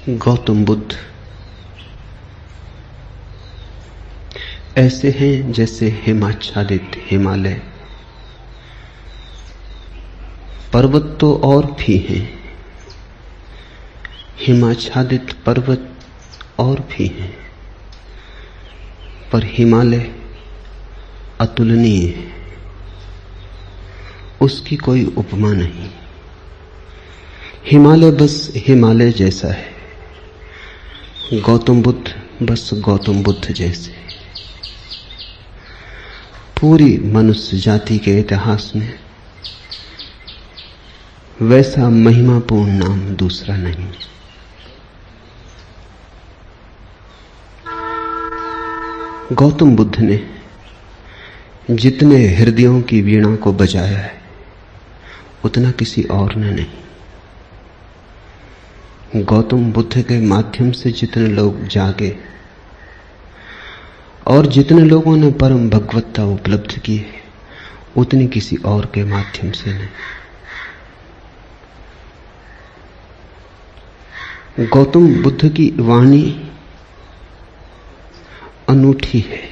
गौतम बुद्ध ऐसे हैं जैसे हिमाच्छादित हिमालय। पर्वत तो और भी हैं, हिमाच्छादित पर्वत और भी हैं, पर हिमालय अतुलनीय है, उसकी कोई उपमा नहीं। हिमालय बस हिमालय जैसा है, गौतम बुद्ध बस गौतम बुद्ध जैसे। पूरी मनुष्य जाति के इतिहास में वैसा महिमापूर्ण नाम दूसरा नहीं। गौतम बुद्ध ने जितने हृदयों की वीणा को बजाया है उतना किसी और ने नहीं। गौतम बुद्ध के माध्यम से जितने लोग जागे और जितने लोगों ने परम भगवत्ता उपलब्ध की है उतनी किसी और के माध्यम से नहीं। गौतम बुद्ध की वाणी अनूठी है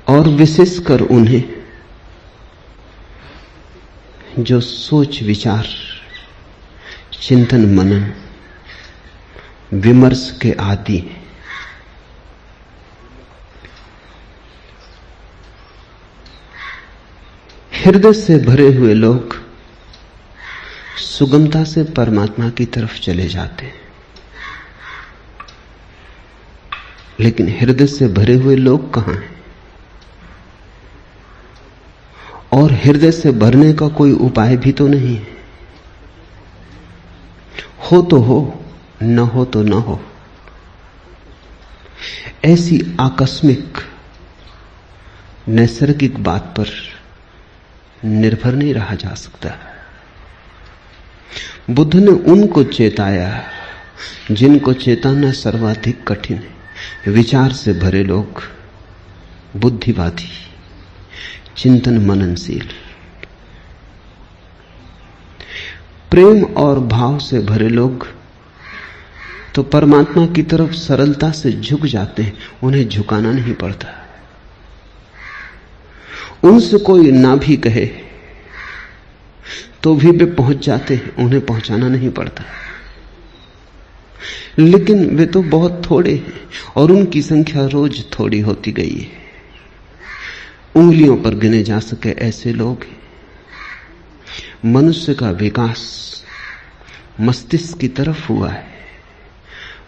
और विशेषकर उन्हें जो सोच विचार चिंतन मनन विमर्श के आदि हैं। हृदय से भरे हुए लोग सुगमता से परमात्मा की तरफ चले जाते हैं, लेकिन हृदय से भरे हुए लोग कहां हैं? और हृदय से भरने का कोई उपाय भी तो नहीं है। हो तो हो, न हो तो न हो। ऐसी आकस्मिक नैसर्गिक बात पर निर्भर नहीं रहा जा सकता। बुद्ध ने उनको चेताया जिनको चेताना सर्वाधिक कठिन है। विचार से भरे लोग, बुद्धिवादी, चिंतन मननशील, प्रेम और भाव से भरे लोग तो परमात्मा की तरफ सरलता से झुक जाते हैं, उन्हें झुकाना नहीं पड़ता। उनसे कोई ना भी कहे तो भी वे पहुंच जाते हैं, उन्हें पहुंचाना नहीं पड़ता। लेकिन वे तो बहुत थोड़े हैं और उनकी संख्या रोज थोड़ी होती गई है। उंगलियों पर गिने जा सके ऐसे लोग हैं। मनुष्य का विकास मस्तिष्क की तरफ हुआ है,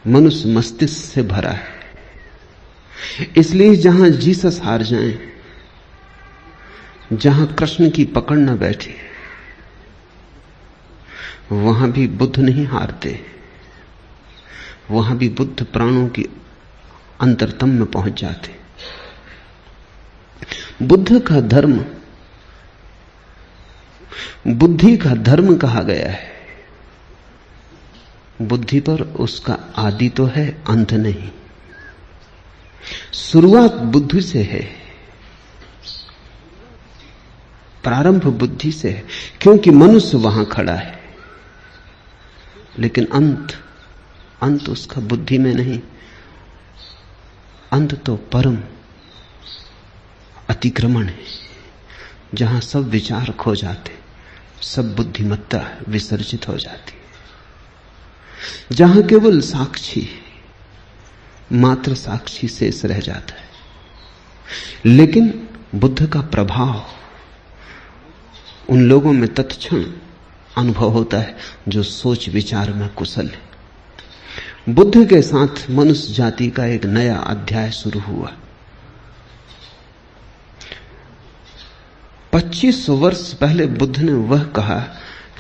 मनुष्य मस्तिष्क से भरा है। इसलिए जहां जीसस हार जाएं, जहां कृष्ण की पकड़ न बैठे, वहां भी बुद्ध नहीं हारते। वहां भी बुद्ध प्राणों की अंतरतम में पहुंच जाते। बुद्ध का धर्म बुद्धि का धर्म कहा गया है। बुद्धि पर उसका आदि तो है, अंत नहीं। शुरुआत बुद्धि से है, प्रारंभ बुद्धि से है, क्योंकि मनुष्य वहां खड़ा है। लेकिन अंत उसका बुद्धि में नहीं। अंत तो परम अतिक्रमण है, जहां सब विचार खो जाते, सब बुद्धिमत्ता विसर्जित हो जाती, जहां केवल साक्षी, मात्र साक्षी शेष रह जाता है। लेकिन बुद्ध का प्रभाव उन लोगों में तत्क्षण अनुभव होता है जो सोच विचार में कुशल है। बुद्ध के साथ मनुष्य जाति का एक नया अध्याय शुरू हुआ। 2500 वर्ष पहले बुद्ध ने वह कहा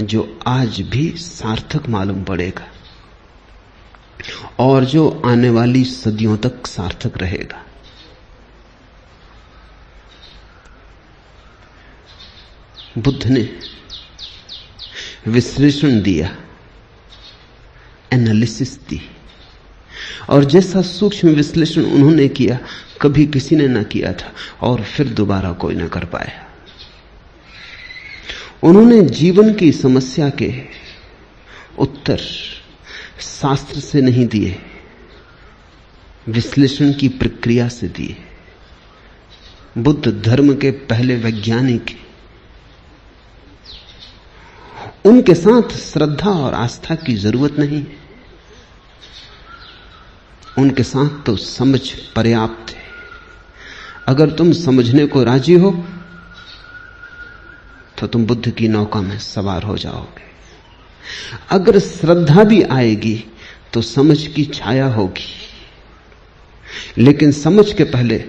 जो आज भी सार्थक मालूम पड़ेगा और जो आने वाली सदियों तक सार्थक रहेगा। बुद्ध ने विश्लेषण दिया, एनालिसिस दी, और जैसा सूक्ष्म विश्लेषण उन्होंने किया कभी किसी ने ना किया था और फिर दोबारा कोई ना कर पाया। उन्होंने जीवन की समस्या के उत्तर शास्त्र से नहीं दिए, विश्लेषण की प्रक्रिया से दिए। बुद्ध धर्म के पहले वैज्ञानिक, उनके साथ श्रद्धा और आस्था की जरूरत नहीं, उनके साथ तो समझ पर्याप्त है। अगर तुम समझने को राजी हो तो तुम बुद्ध की नौका में सवार हो जाओगे। अगर श्रद्धा भी आएगी तो समझ की छाया होगी, लेकिन समझ के पहले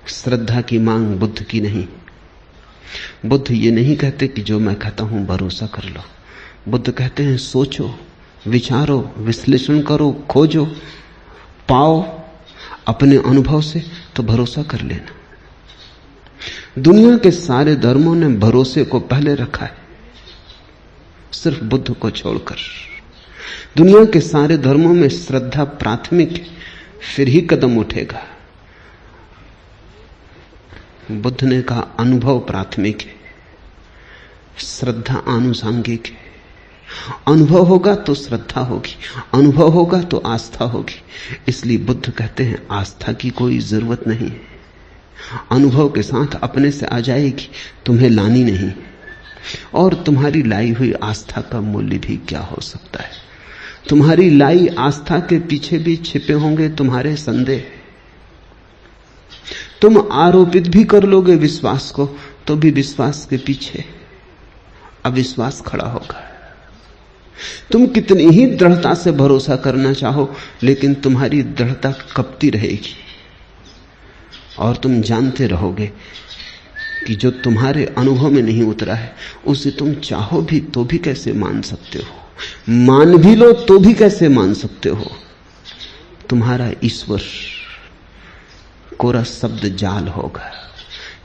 श्रद्धा की मांग बुद्ध की नहीं। बुद्ध ये नहीं कहते कि जो मैं कहता हूं भरोसा कर लो। बुद्ध कहते हैं सोचो, विचारो, विश्लेषण करो, खोजो, पाओ अपने अनुभव से तो भरोसा कर लेना। दुनिया के सारे धर्मों ने भरोसे को पहले रखा है, सिर्फ बुद्ध को छोड़कर। दुनिया के सारे धर्मों में श्रद्धा प्राथमिक है, फिर ही कदम उठेगा। बुद्ध ने कहा अनुभव प्राथमिक है, श्रद्धा आनुषांगिक है। अनुभव होगा तो श्रद्धा होगी, अनुभव होगा तो आस्था होगी। इसलिए बुद्ध कहते हैं आस्था की कोई जरूरत नहीं है, अनुभव के साथ अपने से आ जाएगी, तुम्हें लानी नहीं। और तुम्हारी लाई हुई आस्था का मूल्य भी क्या हो सकता है? तुम्हारी लाई आस्था के पीछे भी छिपे होंगे तुम्हारे संदेह। तुम आरोपित भी कर लोगे विश्वास को, तो भी विश्वास के पीछे अविश्वास खड़ा होगा। तुम कितनी ही दृढ़ता से भरोसा करना चाहो, लेकिन तुम्हारी दृढ़ता कपती रहेगी और तुम जानते रहोगे कि जो तुम्हारे अनुभव में नहीं उतरा है उसे तुम चाहो भी तो भी कैसे मान सकते हो, मान भी लो तो भी कैसे मान सकते हो। तुम्हारा ईश्वर कोरा शब्द जाल होगा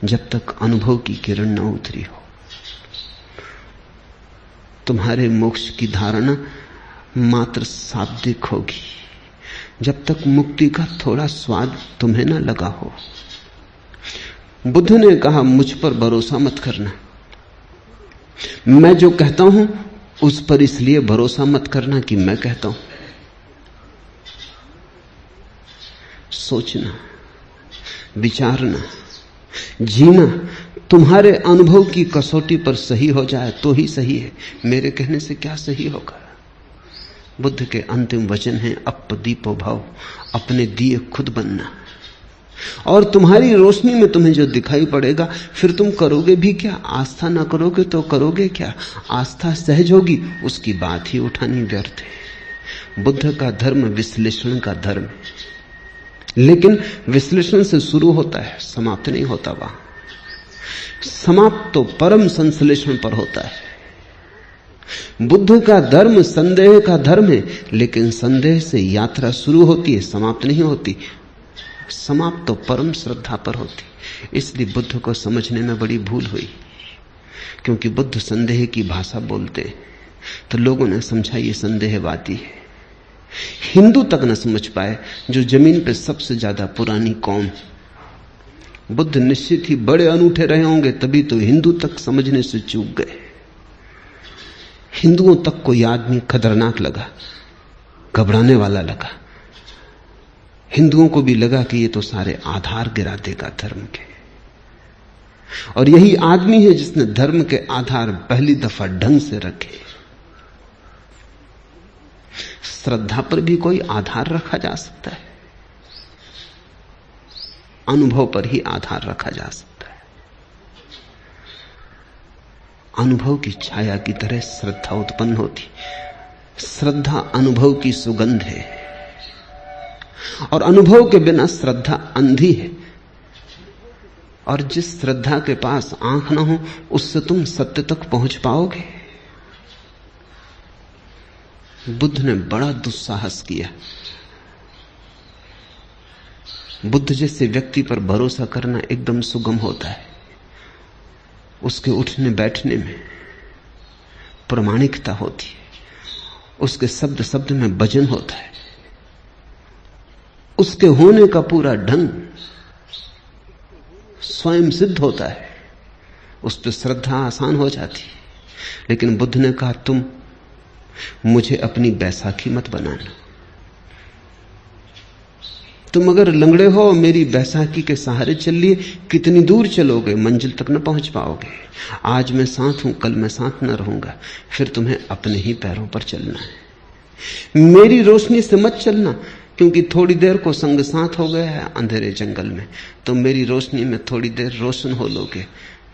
जब तक अनुभव की किरण न उतरी हो। तुम्हारे मोक्ष की धारणा मात्र शाब्दिक होगी जब तक मुक्ति का थोड़ा स्वाद तुम्हें न लगा हो। बुद्ध ने कहा मुझ पर भरोसा मत करना, मैं जो कहता हूं उस पर इसलिए भरोसा मत करना कि मैं कहता हूं। सोचना, विचारना, जीना तुम्हारे अनुभव की कसौटी पर सही हो जाए तो ही सही है, मेरे कहने से क्या सही होगा। बुद्ध के अंतिम वचन हैं अपदीपो भव, अपने दिए खुद बनना। और तुम्हारी रोशनी में तुम्हें जो दिखाई पड़ेगा फिर तुम करोगे भी क्या? आस्था ना करोगे तो करोगे क्या? आस्था सहज होगी, उसकी बात ही उठानी व्यर्थ है। बुद्ध का धर्म विश्लेषण का धर्म है, लेकिन विश्लेषण से शुरू होता है, समाप्त नहीं होता। वहां समाप्त तो परम संश्लेषण पर होता है। बुद्ध का धर्म संदेह का धर्म है, लेकिन संदेह से यात्रा शुरू होती है, समाप्त नहीं होती। समाप्त तो परम श्रद्धा पर होती। इसलिए बुद्ध को समझने में बड़ी भूल हुई, क्योंकि बुद्ध संदेह की भाषा बोलते हैं तो लोगों ने समझा ये संदेहवादी है। हिंदू तक न समझ पाए, जो जमीन पे सबसे ज्यादा पुरानी कौम। बुद्ध निश्चित ही बड़े अनूठे रहे होंगे, तभी तो हिंदू तक समझने से चूक गए। हिंदुओं तक कोई आदमी खतरनाक लगा, घबराने वाला लगा। हिंदुओं को भी लगा कि ये तो सारे आधार गिरा देगा धर्म के। और यही आदमी है जिसने धर्म के आधार पहली दफा ढंग से रखे। श्रद्धा पर भी कोई आधार रखा जा सकता है, अनुभव पर ही आधार रखा जा सकता है। अनुभव की छाया की तरह श्रद्धा उत्पन्न होती। श्रद्धा अनुभव की सुगंध है, और अनुभव के बिना श्रद्धा अंधी है। और जिस श्रद्धा के पास आंख ना हो, उससे तुम सत्य तक पहुंच पाओगे? बुद्ध ने बड़ा दुस्साहस किया। बुद्ध जैसे व्यक्ति पर भरोसा करना एकदम सुगम होता है। उसके उठने बैठने में प्रामाणिकता होती है, उसके शब्द शब्द में वजन होता है, उसके होने का पूरा ढंग स्वयं सिद्ध होता है। उस पर श्रद्धा आसान हो जाती है। लेकिन बुद्ध ने कहा तुम मुझे अपनी बैसाखी मत बनाना। तुम अगर लंगड़े हो, मेरी बैसाखी के सहारे चल लिए, कितनी दूर चलोगे, मंजिल तक न पहुंच पाओगे। आज मैं साथ हूं, कल मैं साथ न रहूंगा, फिर तुम्हें अपने ही पैरों पर चलना है। मेरी रोशनी से मत चलना, क्योंकि थोड़ी देर को संग साथ हो गया है अंधेरे जंगल में। तुम मेरी रोशनी में थोड़ी देर रोशन हो लोगे,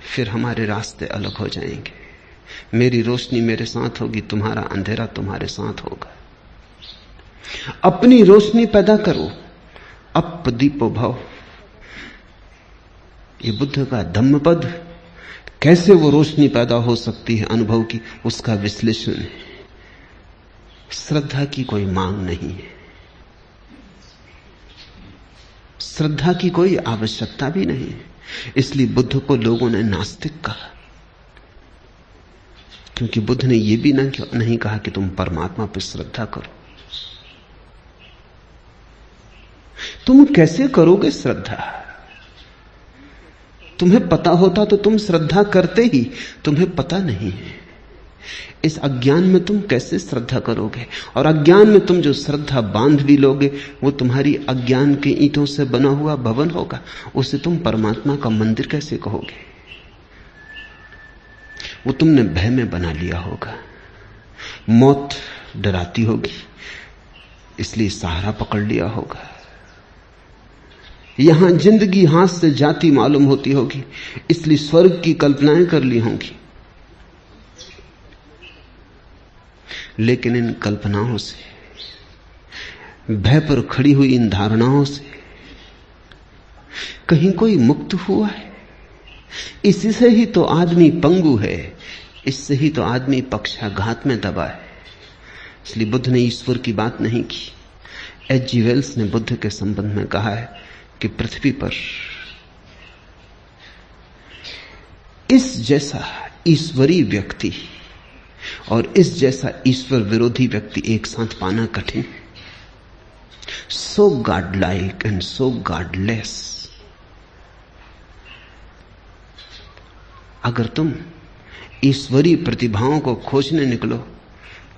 फिर हमारे रास्ते अलग हो जाएंगे। मेरी रोशनी मेरे साथ होगी, तुम्हारा अंधेरा तुम्हारे साथ होगा। अपनी रोशनी पैदा करो, अप दीपो भव। ये बुद्ध का धम्मपद। कैसे वो रोशनी पैदा हो सकती है अनुभव की, उसका विश्लेषण है। श्रद्धा की कोई मांग नहीं है, श्रद्धा की कोई आवश्यकता भी नहीं है। इसलिए बुद्ध को लोगों ने नास्तिक कहा, क्योंकि बुद्ध ने यह भी नहीं कहा कि तुम परमात्मा पर श्रद्धा करो। तुम कैसे करोगे श्रद्धा? तुम्हें पता होता तो तुम श्रद्धा करते ही, तुम्हें पता नहीं है। इस अज्ञान में तुम कैसे श्रद्धा करोगे? और अज्ञान में तुम जो श्रद्धा बांध भी लोगे, वो तुम्हारी अज्ञान के ईंटों से बना हुआ भवन होगा। उसे तुम परमात्मा का मंदिर कैसे कहोगे? वो तुमने भय में बना लिया होगा। मौत डराती होगी, इसलिए सहारा पकड़ लिया होगा। यहां जिंदगी हाथ से जाती मालूम होती होगी, इसलिए स्वर्ग की कल्पनाएं कर ली होंगी। लेकिन इन कल्पनाओं से, भय पर खड़ी हुई इन धारणाओं से कहीं कोई मुक्त हुआ है? इसी से ही तो आदमी पंगु है, इससे ही तो आदमी पक्षाघात में दबा है। इसलिए बुद्ध ने ईश्वर की बात नहीं की। H.G. वेल्स ने बुद्ध के संबंध में कहा है कि पृथ्वी पर इस जैसा ईश्वरीय व्यक्ति और इस जैसा ईश्वर विरोधी व्यक्ति एक साथ पाना कठिन। So godlike and so godless. अगर तुम ईश्वरीय प्रतिभाओं को खोजने निकलो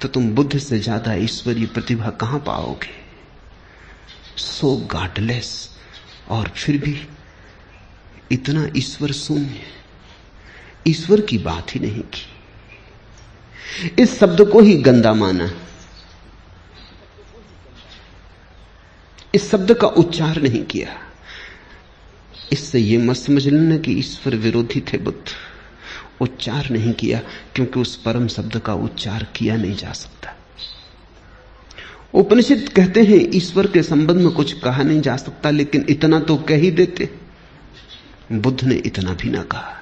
तो तुम बुद्ध से ज्यादा ईश्वरीय प्रतिभा कहां पाओगे? सो गॉडलेस, और फिर भी इतना ईश्वर शून्य, ईश्वर की बात ही नहीं की। इस शब्द को ही गंदा माना, इस शब्द का उच्चार नहीं किया। इससे यह मत समझ लेना कि ईश्वर विरोधी थे बुद्ध। उच्चार नहीं किया, क्योंकि उस परम शब्द का उच्चार किया नहीं जा सकता। उपनिषद कहते हैं ईश्वर के संबंध में कुछ कहा नहीं जा सकता, लेकिन इतना तो कह ही देते। बुद्ध ने इतना भी ना कहा।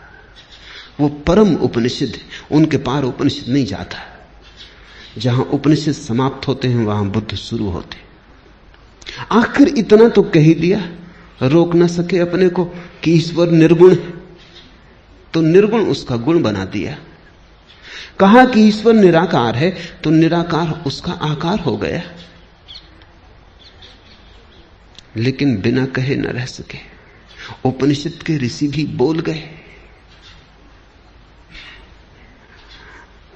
वो परम उपनिषद, उनके पार उपनिषद नहीं जाता। जहां उपनिषद समाप्त होते हैं वहां बुद्ध शुरू होते। आखिर इतना तो कह ही दिया, रोक ना सके अपने को कि ईश्वर निर्गुण है, तो निर्गुण उसका गुण बना दिया। कहा कि ईश्वर निराकार है, तो निराकार उसका आकार हो गया। लेकिन बिना कहे न रह सके। उपनिषद के ऋषि भी बोल गए,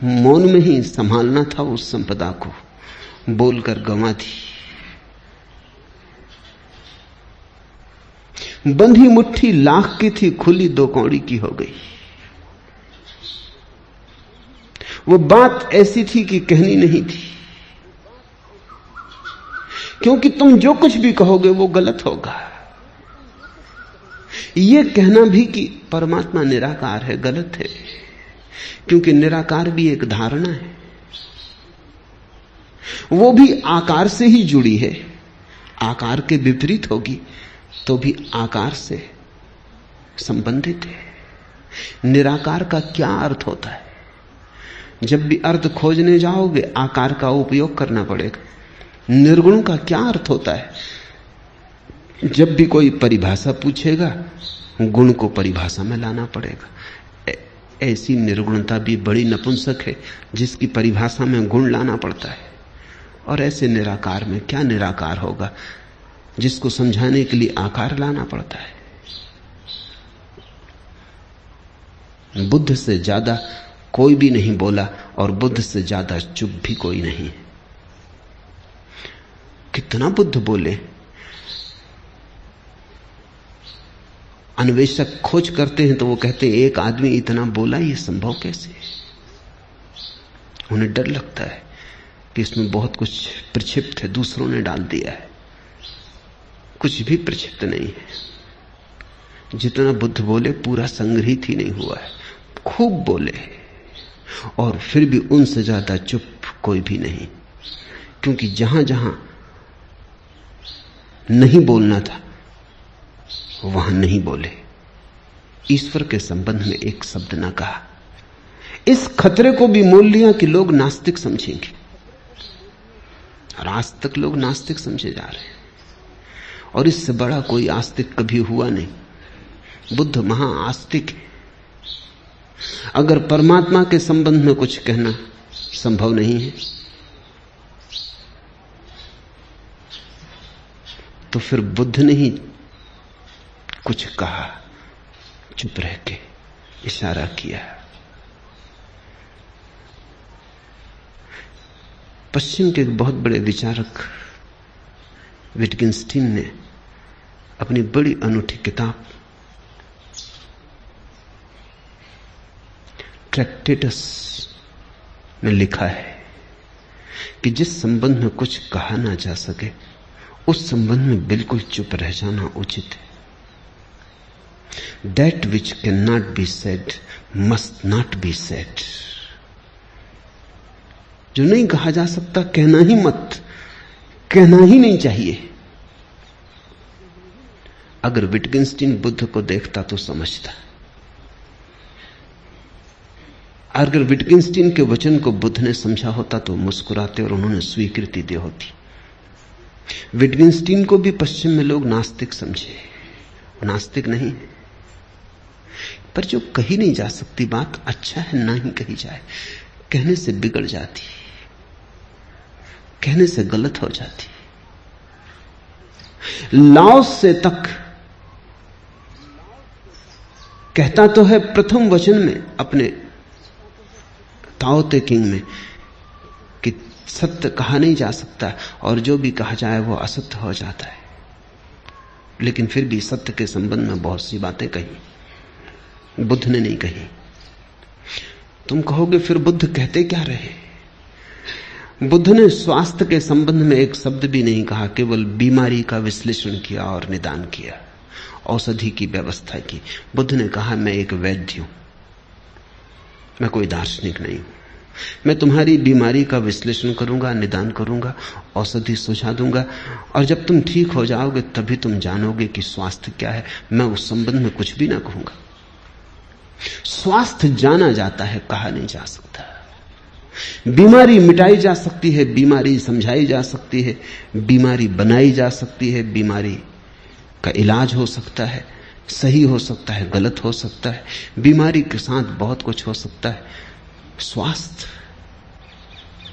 मौन में ही संभालना था उस संपदा को, बोलकर गंवा दी। बंधी मुट्ठी लाख की थी, खुली दो कौड़ी की हो गई। वो बात ऐसी थी कि कहनी नहीं थी, क्योंकि तुम जो कुछ भी कहोगे वो गलत होगा। ये कहना भी कि परमात्मा निराकार है गलत है, क्योंकि निराकार भी एक धारणा है, वो भी आकार से ही जुड़ी है। आकार के विपरीत होगी तो भी आकार से संबंधित है। निराकार का क्या अर्थ होता है? जब भी अर्थ खोजने जाओगे आकार का उपयोग करना पड़ेगा। निर्गुण का क्या अर्थ होता है? जब भी कोई परिभाषा पूछेगा गुण को परिभाषा में लाना पड़ेगा। ऐसी निर्गुणता भी बड़ी नपुंसक है जिसकी परिभाषा में गुण लाना पड़ता है। और ऐसे निराकार में क्या निराकार होगा जिसको समझाने के लिए आकार लाना पड़ता है। बुद्ध से ज्यादा कोई भी नहीं बोला और बुद्ध से ज्यादा चुप भी कोई नहीं। कितना बुद्ध बोले। अन्वेषक खोज करते हैं तो वो कहते हैं एक आदमी इतना बोला, ये संभव कैसे? उन्हें डर लगता है कि इसमें बहुत कुछ प्रक्षिप्त है, दूसरों ने डाल दिया है। कुछ भी प्रक्षिप्त नहीं है। जितना बुद्ध बोले पूरा संग्रहित ही नहीं हुआ है। खूब बोले और फिर भी उनसे ज्यादा चुप कोई भी नहीं, क्योंकि जहां जहां नहीं बोलना था वहां नहीं बोले। ईश्वर के संबंध में एक शब्द ना कहा। इस खतरे को भी मोल लिया कि लोग नास्तिक समझेंगे, और आज तक लोग नास्तिक समझे जा रहे हैं, और इससे बड़ा कोई आस्तिक कभी हुआ नहीं। बुद्ध महा आस्तिक है। अगर परमात्मा के संबंध में कुछ कहना संभव नहीं है तो फिर बुद्ध ने ही कुछ कहा, चुप रह के इशारा किया। पश्चिम के एक बहुत बड़े विचारक विटगेंस्टीन ने अपनी बड़ी अनूठी किताब ट्रैक्टेटस में लिखा है कि जिस संबंध में कुछ कहा ना जा सके उस संबंध में बिल्कुल चुप रह जाना उचित है। That which cannot be said must not be said। जो नहीं कहा जा सकता कहना ही मत, कहना ही नहीं चाहिए। अगर विटगेंस्टीन बुद्ध को देखता तो समझता। अगर विटगेंस्टीन के वचन को बुद्ध ने समझा होता तो मुस्कुराते और उन्होंने स्वीकृति दी होती। विटगेंस्टीन को भी पश्चिम में लोग नास्तिक समझे, नास्तिक नहीं है। पर जो कही नहीं जा सकती बात अच्छा है ना ही कही जाए। कहने से बिगड़ जाती, कहने से गलत हो जाती। लाओस से तक कहता तो है प्रथम वचन में अपने ताओ ते किंग में कि सत्य कहा नहीं जा सकता और जो भी कहा जाए वो असत्य हो जाता है, लेकिन फिर भी सत्य के संबंध में बहुत सी बातें कही, बुद्ध ने नहीं कही। तुम कहोगे फिर बुद्ध कहते क्या रहे? बुद्ध ने स्वास्थ्य के संबंध में एक शब्द भी नहीं कहा, केवल बीमारी का विश्लेषण किया और निदान किया, औषधि की व्यवस्था की। बुद्ध ने कहा मैं एक वैद्य हूं, मैं कोई दार्शनिक नहीं हूं। मैं तुम्हारी बीमारी का विश्लेषण करूंगा, निदान करूंगा, औषधि सुझा दूंगा, और जब तुम ठीक हो जाओगे तभी तुम जानोगे कि स्वास्थ्य क्या है। मैं उस संबंध में कुछ भी ना कहूंगा। स्वास्थ्य जाना जाता है, कहा नहीं जा सकता। बीमारी मिटाई जा सकती है, बीमारी समझाई जा सकती है, बीमारी बनाई जा सकती है, बीमारी का इलाज हो सकता है, सही हो सकता है, गलत हो सकता है। बीमारी के साथ बहुत कुछ हो सकता है। स्वास्थ्य,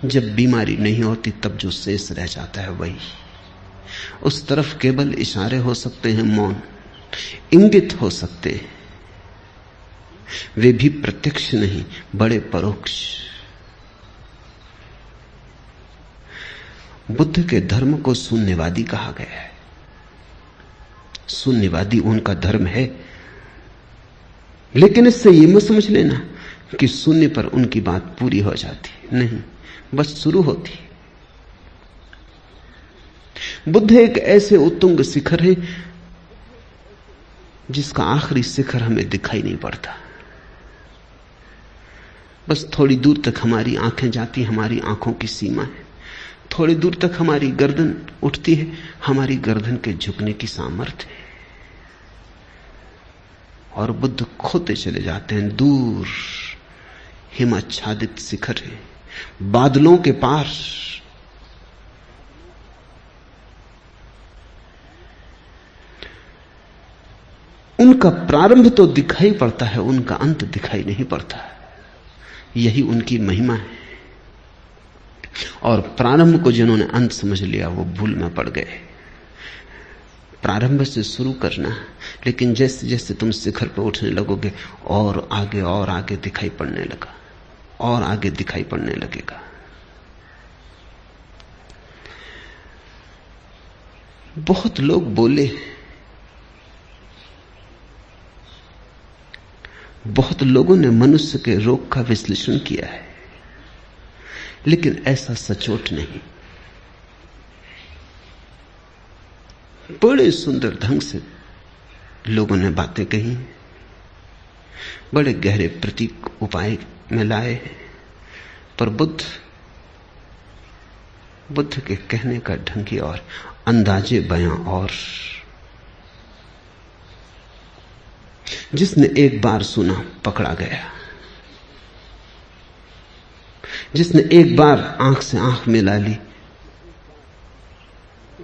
जब बीमारी नहीं होती तब जो शेष रह जाता है वही, उस तरफ केवल इशारे हो सकते हैं, मौन, इंगित हो सकते हैं, वे भी प्रत्यक्ष नहीं, बड़े परोक्ष। बुद्ध के धर्म को शून्यवादी कहा गया है। शून्यवादी उनका धर्म है, लेकिन इससे यह मत समझ लेना कि शून्य पर उनकी बात पूरी हो जाती, नहीं, बस शुरू होती। बुद्ध एक ऐसे उत्तुंग शिखर है जिसका आखिरी शिखर हमें दिखाई नहीं पड़ता। बस थोड़ी दूर तक हमारी आंखें जाती, हमारी आंखों की सीमा है। थोड़ी दूर तक हमारी गर्दन उठती है, हमारी गर्दन के झुकने की सामर्थ्य है। और बुद्ध खोते चले जाते हैं। दूर हिमाच्छादित शिखर है, बादलों के पार। उनका प्रारंभ तो दिखाई पड़ता है, उनका अंत दिखाई नहीं पड़ता। यही उनकी महिमा है। और प्रारंभ को जिन्होंने अंत समझ लिया वो भूल में पड़ गए। प्रारंभ से शुरू करना, लेकिन जैसे जैसे तुम शिखर पर उठने लगोगे और आगे दिखाई पड़ने लगा। और आगे दिखाई पड़ने लगेगा। बहुत लोग बोले, बहुत लोगों ने मनुष्य के रोग का विश्लेषण किया है, लेकिन ऐसा सचोट नहीं। बड़े सुंदर ढंग से लोगों ने बातें कही, बड़े गहरे प्रतीक उपाय में लाए, पर बुद्ध के कहने का ढंग ही और, अंदाजे बयां और। जिसने एक बार सुना पकड़ा गया, जिसने एक बार आंख से आंख मिला ली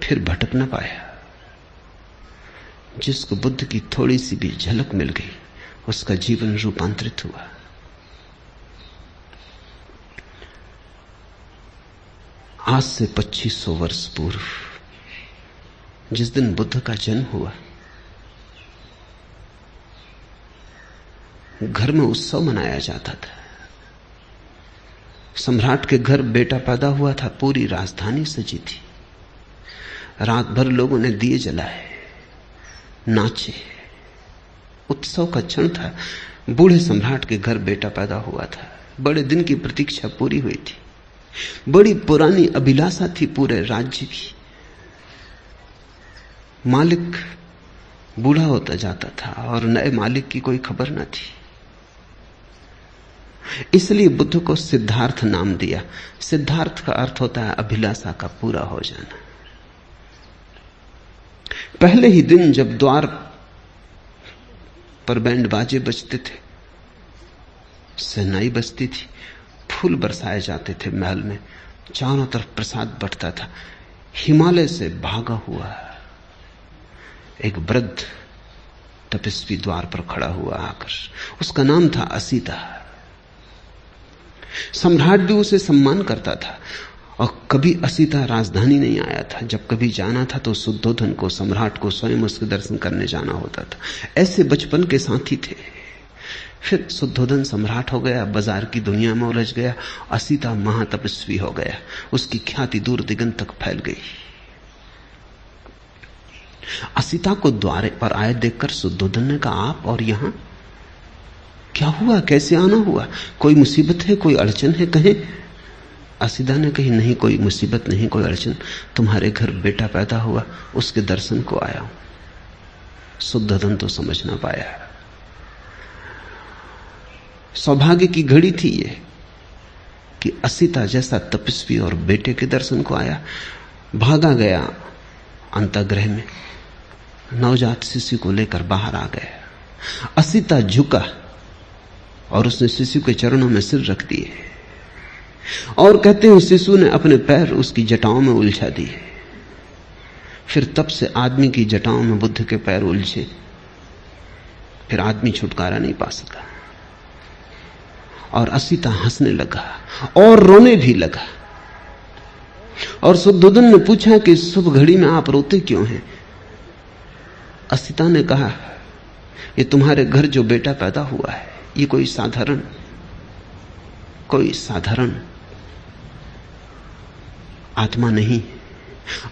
फिर भटक न पाया। जिसको बुद्ध की थोड़ी सी भी झलक मिल गई उसका जीवन रूपांतरित हुआ। आज से 2500 वर्ष पूर्व जिस दिन बुद्ध का जन्म हुआ, घर में उत्सव मनाया जाता था। सम्राट के घर बेटा पैदा हुआ था, पूरी राजधानी सजी थी। रात भर लोगों ने दिए जलाए, नाचे, उत्सव का क्षण था। बूढ़े सम्राट के घर बेटा पैदा हुआ था, बड़े दिन की प्रतीक्षा पूरी हुई थी। बड़ी पुरानी अभिलाषा थी पूरे राज्य की। मालिक बूढ़ा होता जाता था और नए मालिक की कोई खबर न थी। इसलिए बुद्ध को सिद्धार्थ नाम दिया। सिद्धार्थ का अर्थ होता है अभिलाषा का पूरा हो जाना। पहले ही दिन जब द्वार पर बैंड बाजे बजते थे, शहनाई बजती थी, फूल बरसाए जाते थे महल में, चारों तरफ प्रसाद बंटता था, हिमालय से भागा हुआ एक वृद्ध तपस्वी द्वार पर खड़ा हुआ आकर। उसका नाम था असीता। सम्राट भी उसे सम्मान करता था और कभी असीता राजधानी नहीं आया था। जब कभी जाना था तो शुद्धोधन को, सम्राट को स्वयं उसके दर्शन करने जाना होता था। ऐसे बचपन के साथी थे। फिर शुद्धोधन सम्राट हो गया, बाजार की दुनिया में उलझ गया। असीता महातपस्वी हो गया, उसकी ख्याति दूर दिगंत तक फैल गई। असीता को द्वार पर आए देखकर शुद्धोधन ने कहा, आप और यहां क्या हुआ, कैसे आना हुआ? कोई मुसीबत है, कोई अड़चन है? कहें। असीता ने कही, नहीं कोई मुसीबत नहीं, कोई अड़चन। तुम्हारे घर बेटा पैदा हुआ, उसके दर्शन को आया हूं। शुद्धोधन तो समझ ना पाया। सौभाग्य की घड़ी थी ये कि असीता जैसा तपस्वी और बेटे के दर्शन को आया। भागा गया अंतःगृह में, नवजात शिशु को लेकर बाहर आ गया। असीता झुका और उसने शिशु के चरणों में सिर रख दिए और कहते हैं शिशु ने अपने पैर उसकी जटाओं में उलझा दिए। फिर तब से आदमी की जटाओं में बुद्ध के पैर उलझे। फिर आदमी छुटकारा नहीं पा सका और असीता हंसने लगा और रोने भी लगा। और शुद्धोधन ने पूछा कि शुभ घड़ी में आप रोते क्यों हैं? असीता ने कहा, ये तुम्हारे घर जो बेटा पैदा हुआ है, ये कोई साधारण आत्मा नहीं,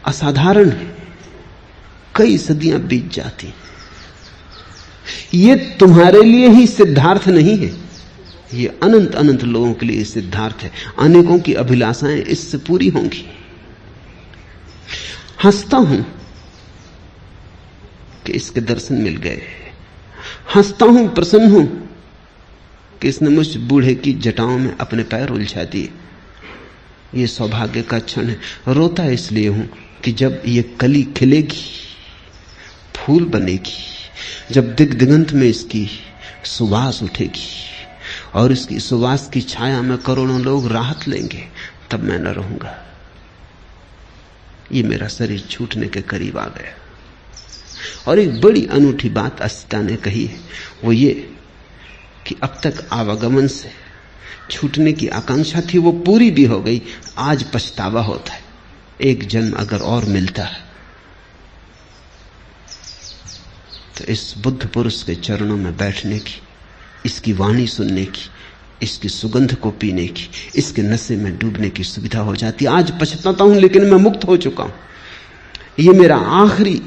असाधारण है। कई सदियां बीत जाती, ये तुम्हारे लिए ही सिद्धार्थ नहीं है, ये अनंत अनंत लोगों के लिए सिद्धार्थ है। अनेकों की अभिलाषाएं इससे पूरी होंगी। हंसता हूं कि इसके दर्शन मिल गए, हंसता हूं, प्रसन्न हूं कि इसने मुझ बूढ़े की जटाओं में अपने पैर उलझा दिए। ये सौभाग्य का क्षण है। रोता इसलिए हूं कि जब ये कली खिलेगी, फूल बनेगी, जब दिगंत में इसकी सुवास उठेगी और इसकी सुवास की छाया में करोड़ों लोग राहत लेंगे, तब मैं न रहूंगा। ये मेरा शरीर छूटने के करीब आ गया। और एक बड़ी अनूठी बात असीता ने कही है, वो ये कि अब तक आवागमन से छूटने की आकांक्षा थी, वो पूरी भी हो गई। आज पछतावा होता है, एक जन्म अगर और मिलता है तो इस बुद्ध पुरुष के चरणों में बैठने की, इसकी वाणी सुनने की, इसकी सुगंध को पीने की, इसके नशे में डूबने की सुविधा हो जाती। आज पछताता हूं, लेकिन मैं मुक्त हो चुका हूं। यह मेरा आखिरी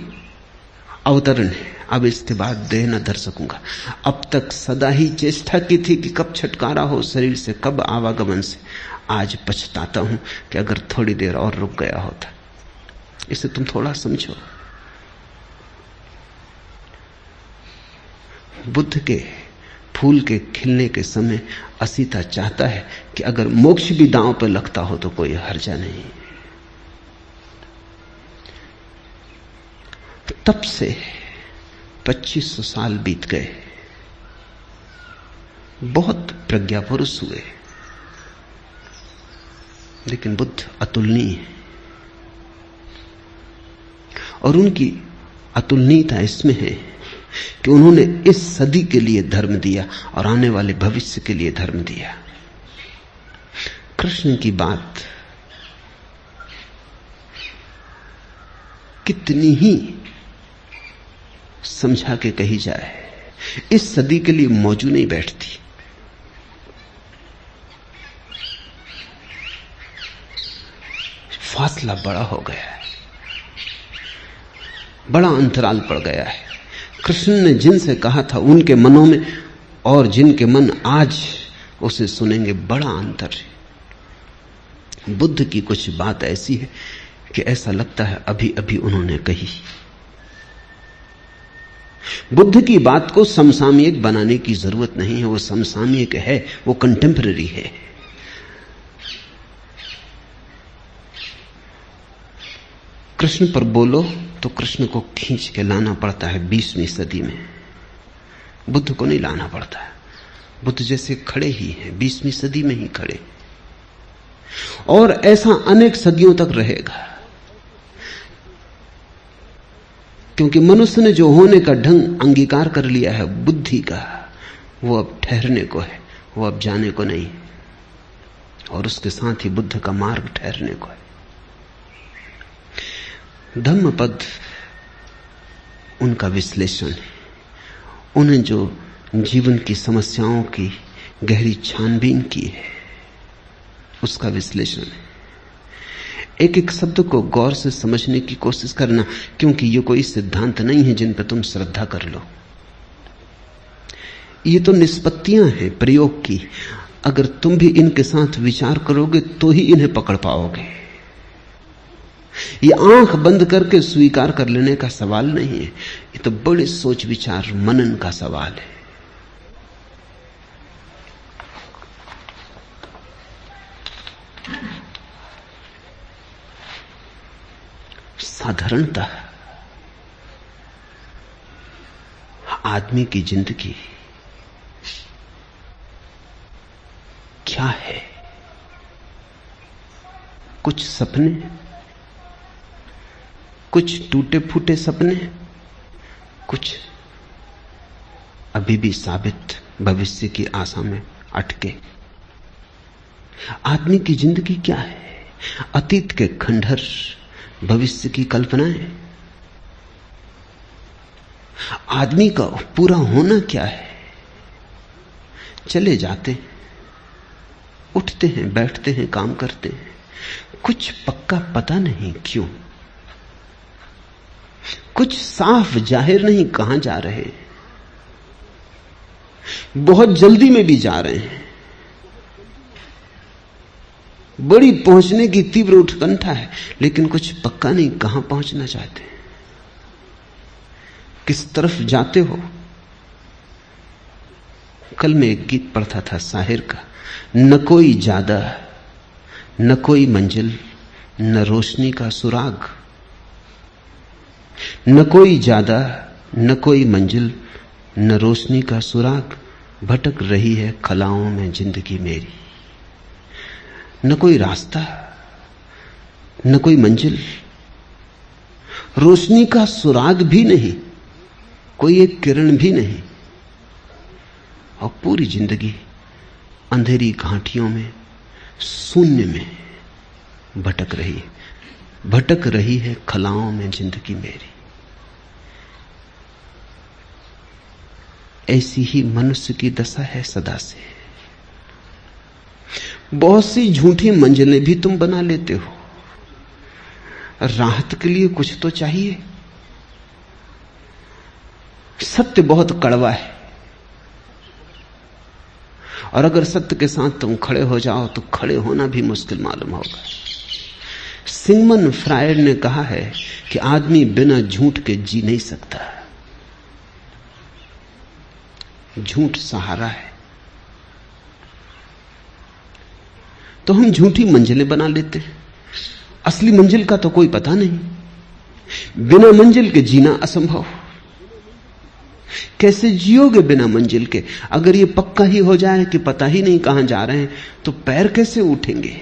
अवतरण है, अब इसके बाद देह न धर सकूंगा। अब तक सदा ही चेष्टा की थी कि कब छुटकारा हो शरीर से, कब आवागमन से। आज पछताता हूं कि अगर थोड़ी देर और रुक गया होता। इसे तुम थोड़ा समझो। बुद्ध के फूल के खिलने के समय असीता चाहता है कि अगर मोक्ष भी दांव पर लगता हो तो कोई हर्जा नहीं। तब से 2500 साल बीत गए, बहुत प्रज्ञा पुरुष हुए, लेकिन बुद्ध अतुलनीय है। और उनकी अतुलनीयता इसमें है कि उन्होंने इस सदी के लिए धर्म दिया और आने वाले भविष्य के लिए धर्म दिया। कृष्ण की बात कितनी ही समझा के कही जाए, इस सदी के लिए मौजू नहीं बैठती। फासला बड़ा हो गया है, बड़ा अंतराल पड़ गया है। कृष्ण ने जिनसे कहा था उनके मनों में और जिनके मन आज उसे सुनेंगे, बड़ा अंतर है। बुद्ध की कुछ बात ऐसी है कि ऐसा लगता है अभी अभी उन्होंने कही। बुद्ध की बात को समसामयिक बनाने की जरूरत नहीं है, वो समसामयिक है, वो कंटेम्पररी है। कृष्ण पर बोलो तो कृष्ण को खींच के लाना पड़ता है 20वीं सदी में, बुद्ध को नहीं लाना पड़ता है। बुद्ध जैसे खड़े ही हैं, 20वीं सदी में ही खड़े, और ऐसा अनेक सदियों तक रहेगा। क्योंकि मनुष्य ने जो होने का ढंग अंगीकार कर लिया है बुद्धि का, वो अब ठहरने को है, वो अब जाने को नहीं। और उसके साथ ही बुद्ध का मार्ग ठहरने को है। धम्मपद उनका विश्लेषण है। उन्हें जो जीवन की समस्याओं की गहरी छानबीन की है, उसका विश्लेषण है। एक एक शब्द को गौर से समझने की कोशिश करना, क्योंकि ये कोई सिद्धांत नहीं है जिन पर तुम श्रद्धा कर लो। ये तो निष्पत्तियां हैं प्रयोग की। अगर तुम भी इनके साथ विचार करोगे तो ही इन्हें पकड़ पाओगे। ये आंख बंद करके स्वीकार कर लेने का सवाल नहीं है, ये तो बड़े सोच विचार मनन का सवाल है। साधारणतः आदमी की जिंदगी क्या है? कुछ सपने, कुछ टूटे फूटे सपने, कुछ अभी भी साबित भविष्य की आशा में अटके। आदमी की जिंदगी क्या है? अतीत के खंडहर, भविष्य की कल्पनाएं। आदमी का पूरा होना क्या है? चले जाते, उठते हैं, बैठते हैं, काम करते हैं, कुछ पक्का पता नहीं क्यों, कुछ साफ जाहिर नहीं कहां जा रहे, बहुत जल्दी में भी जा रहे हैं, बड़ी पहुंचने की तीव्र उत्कंठा है, लेकिन कुछ पक्का नहीं कहां पहुंचना चाहते, किस तरफ जाते हो। कल मैं एक गीत पढ़ता था शाहिर का, न कोई ज्यादा न कोई मंजिल न रोशनी का सुराग, न कोई ज्यादा न कोई मंजिल न रोशनी का सुराग, भटक रही है खलाओं में जिंदगी मेरी। न कोई रास्ता, न कोई मंजिल, रोशनी का सुराग भी नहीं, कोई एक किरण भी नहीं, और पूरी जिंदगी अंधेरी घाटियों में, शून्य में भटक रही है। भटक रही है खलाओं में जिंदगी मेरी। ऐसी ही मनुष्य की दशा है सदा से। बहुत सी झूठी मंजिलें भी तुम बना लेते हो। राहत के लिए कुछ तो चाहिए। सत्य बहुत कड़वा है, और अगर सत्य के साथ तुम खड़े हो जाओ तो खड़े होना भी मुश्किल मालूम होगा। सिगमंड फ्रायड ने कहा है कि आदमी बिना झूठ के जी नहीं सकता। झूठ सहारा है। तो हम झूठी मंजिलें बना लेते हैं। असली मंजिल का तो कोई पता नहीं। बिना मंजिल के जीना असंभव। कैसे जियोगे बिना मंजिल के? अगर ये पक्का ही हो जाए कि पता ही नहीं कहां जा रहे हैं, तो पैर कैसे उठेंगे?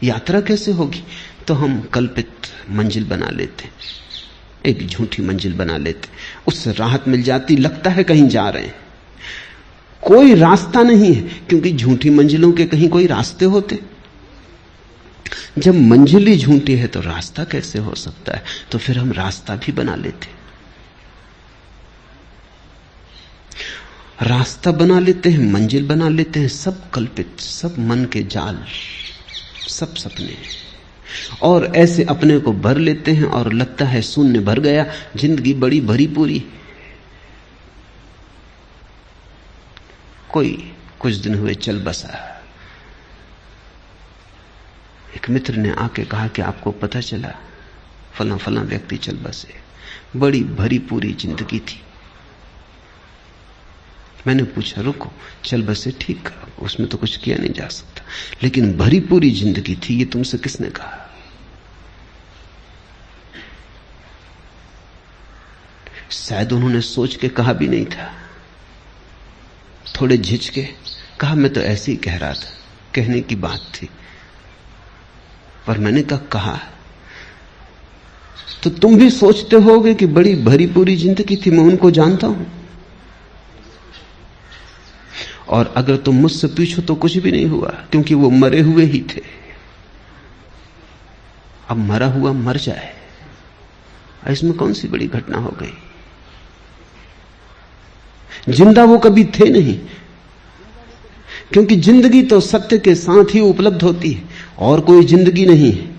यात्रा कैसे होगी? तो हम कल्पित मंजिल बना लेते, एक झूठी मंजिल बना लेते। उससे राहत मिल जाती, लगता है कहीं जा रहे हैं। कोई रास्ता नहीं है, क्योंकि झूठी मंजिलों के कहीं कोई रास्ते होते? जब मंजिल ही झूठी है तो रास्ता कैसे हो सकता है? तो फिर हम रास्ता भी बना लेते, रास्ता बना लेते हैं, मंजिल बना लेते हैं। सब कल्पित, सब मन के जाल, सब सपने। और ऐसे अपने को भर लेते हैं और लगता है शून्य भर गया, जिंदगी बड़ी भरी पूरी। कोई कुछ दिन हुए चल बसा। एक मित्र ने आके कहा कि आपको पता चला फला फला व्यक्ति चल बसे, बड़ी भरी पूरी जिंदगी थी। मैंने पूछा रुको, चल बसे ठीक, उसमें तो कुछ किया नहीं जा सकता, लेकिन भरी पूरी जिंदगी थी, ये तुमसे किसने कहा? शायद उन्होंने सोच के कहा भी नहीं था। थोड़े झिझके कहा, मैं तो ऐसे ही कह रहा था, कहने की बात थी। पर मैंने कहा तो तुम भी सोचते होगे कि बड़ी भरी पूरी जिंदगी थी, मैं उनको जानता हूं। और अगर तुम मुझसे पूछो तो कुछ भी नहीं हुआ, क्योंकि वो मरे हुए ही थे। अब मरा हुआ मर जाए, इसमें कौन सी बड़ी घटना हो गई? जिंदा वो कभी थे नहीं, क्योंकि जिंदगी तो सत्य के साथ ही उपलब्ध होती है, और कोई जिंदगी नहीं है।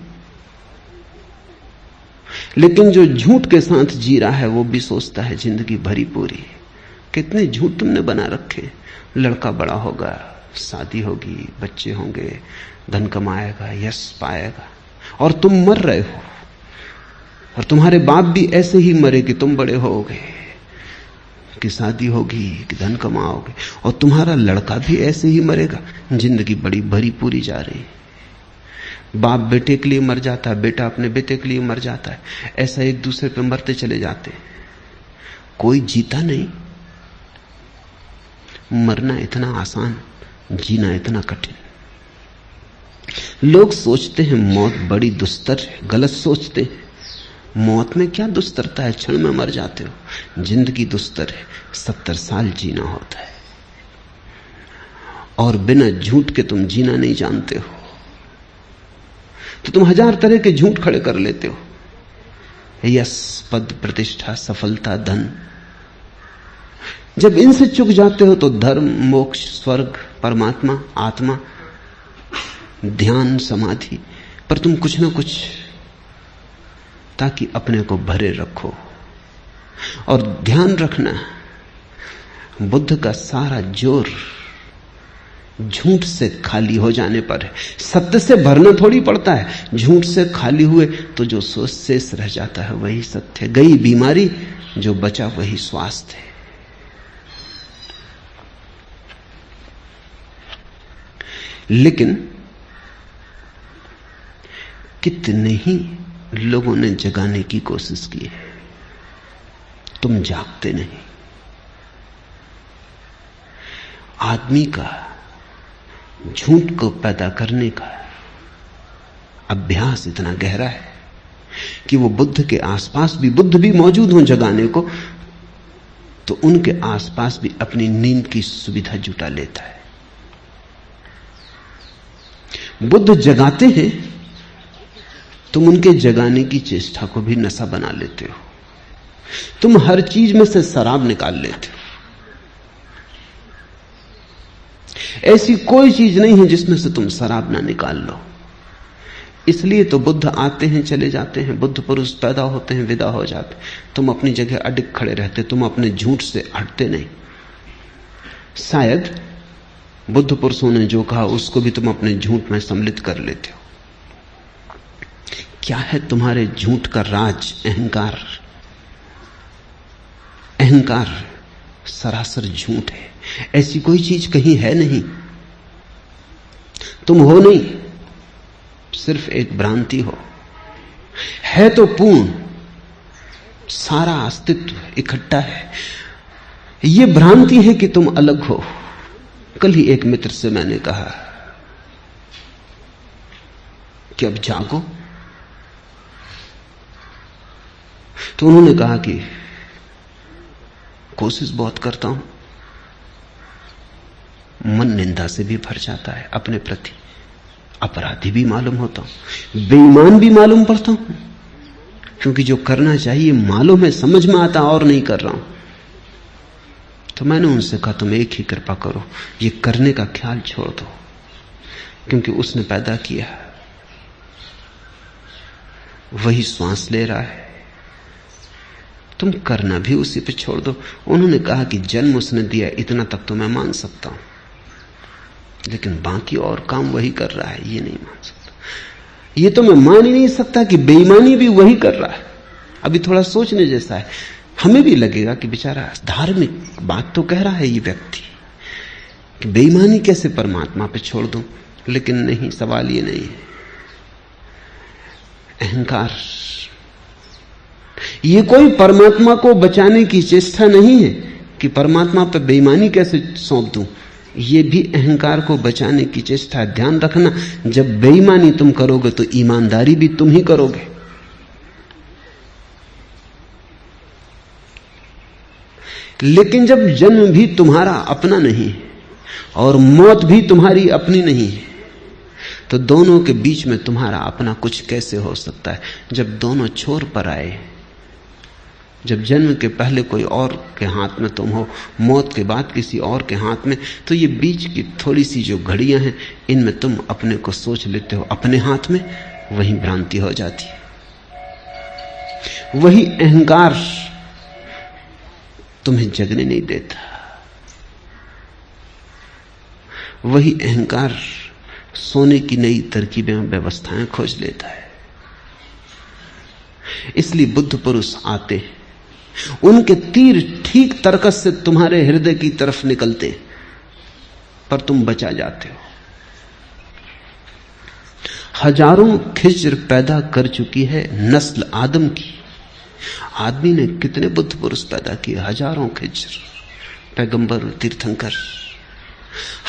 लेकिन जो झूठ के साथ जी रहा है वो भी सोचता है जिंदगी भरी पूरी। कितने झूठ तुमने बना रखे। लड़का बड़ा होगा, शादी होगी, बच्चे होंगे, धन कमाएगा, यश पाएगा, और तुम मर रहे हो। और तुम्हारे बाप भी ऐसे ही मरे कि तुम बड़े होगे, कि शादी होगी, कि धन कमाओगे, और तुम्हारा लड़का भी ऐसे ही मरेगा। जिंदगी बड़ी भरी पूरी जा रही है। बाप बेटे के लिए मर जाता है, बेटा अपने बेटे के लिए मर जाता है, ऐसा एक दूसरे पे मरते चले जाते। कोई जीता नहीं। मरना इतना आसान, जीना इतना कठिन। लोग सोचते हैं मौत बड़ी दुस्तर है, गलत सोचते हैं। मौत में क्या दुस्तरता है, क्षण में मर जाते हो। जिंदगी दुस्तर है, 70 साल जीना होता है, और बिना झूठ के तुम जीना नहीं जानते हो, तो तुम 1000 तरह के झूठ खड़े कर लेते हो। यश, पद, प्रतिष्ठा, सफलता, धन। जब इनसे चूक जाते हो तो धर्म, मोक्ष, स्वर्ग, परमात्मा, आत्मा, ध्यान, समाधि, पर तुम कुछ ना कुछ ताकि अपने को भरे रखो। और ध्यान रखना, बुद्ध का सारा जोर झूठ से खाली हो जाने पर है। सत्य से भरना थोड़ी पड़ता है। झूठ से खाली हुए तो जो शेष रह जाता है वही सत्य है। गई बीमारी, जो बचा वही स्वास्थ्य है। लेकिन कितने ही लोगों ने जगाने की कोशिश की है, तुम जागते नहीं। आदमी का झूठ को पैदा करने का अभ्यास इतना गहरा है कि वो बुद्ध के आसपास भी, बुद्ध भी मौजूद हों जगाने को, तो उनके आसपास भी अपनी नींद की सुविधा जुटा लेता है। बुद्ध जगाते हैं, तुम उनके जगाने की चेष्टा को भी नशा बना लेते हो। तुम हर चीज में से शराब निकाल लेते हो। ऐसी कोई चीज नहीं है जिसमें से तुम शराब ना निकाल लो। इसलिए तो बुद्ध आते हैं, चले जाते हैं, बुद्ध पुरुष पैदा होते हैं, विदा हो जाते। तुम अपनी जगह अडिग खड़े रहते, तुम अपने झूठ से हटते नहीं। शायद बुद्ध पुरुषों ने जो कहा उसको भी तुम अपने झूठ में सम्मिलित कर लेते हो। क्या है तुम्हारे झूठ का राज? अहंकार। अहंकार सरासर झूठ है। ऐसी कोई चीज कहीं है नहीं। तुम हो नहीं, सिर्फ एक भ्रांति हो। है तो पूर्ण, सारा अस्तित्व इकट्ठा है। यह भ्रांति है कि तुम अलग हो। कल ही एक मित्र से मैंने कहा कि अब जागो, तो उन्होंने कहा कि कोशिश बहुत करता हूं, मन निंदा से भी भर जाता है, अपने प्रति अपराधी भी मालूम होता हूं, बेईमान भी मालूम पड़ता हूं, क्योंकि जो करना चाहिए मालूम है, समझ में आता और नहीं कर रहा हूं। तो मैंने उनसे कहा तुम एक ही कृपा करो, ये करने का ख्याल छोड़ दो, क्योंकि उसने पैदा किया, वही श्वास ले रहा है, तुम करना भी उसी पे छोड़ दो। उन्होंने कहा कि जन्म उसने दिया, इतना तक तो मैं मान सकता हूं, लेकिन बाकी और काम वही कर रहा है, ये नहीं मान सकता। ये तो मैं मान ही नहीं सकता कि बेईमानी भी वही कर रहा है। अभी थोड़ा सोचने जैसा है। हमें भी लगेगा कि बेचारा धार्मिक बात तो कह रहा है ये व्यक्ति, कि बेईमानी कैसे परमात्मा पे छोड़ दूं, लेकिन नहीं, सवाल ये नहीं है। अहंकार, ये कोई परमात्मा को बचाने की चेष्टा नहीं है कि परमात्मा पे बेईमानी कैसे सौंप दूं, ये भी अहंकार को बचाने की चेष्टा है। ध्यान रखना, जब बेईमानी तुम करोगे तो ईमानदारी भी तुम ही करोगे। लेकिन जब जन्म भी तुम्हारा अपना नहीं और मौत भी तुम्हारी अपनी नहीं है, तो दोनों के बीच में तुम्हारा अपना कुछ कैसे हो सकता है? जब दोनों छोर पर आए, जब जन्म के पहले कोई और के हाथ में तुम हो, मौत के बाद किसी और के हाथ में, तो ये बीच की थोड़ी सी जो घड़ियां हैं, इनमें तुम अपने को सोच लेते हो अपने हाथ में, वही भ्रांति हो जाती है। वही अहंकार तुम्हें जगने नहीं देता, वही अहंकार सोने की नई तरकीबें व्यवस्थाएं खोज लेता है। इसलिए बुद्ध पुरुष आते हैं, उनके तीर ठीक तरकस से तुम्हारे हृदय की तरफ निकलते, पर तुम बचा जाते हो। हजारों खिज्र पैदा कर चुकी है नस्ल आदम की। आदमी ने कितने बुद्ध पुरुष पैदा किए, हजारों खिज्र, पैगंबर, तीर्थंकर,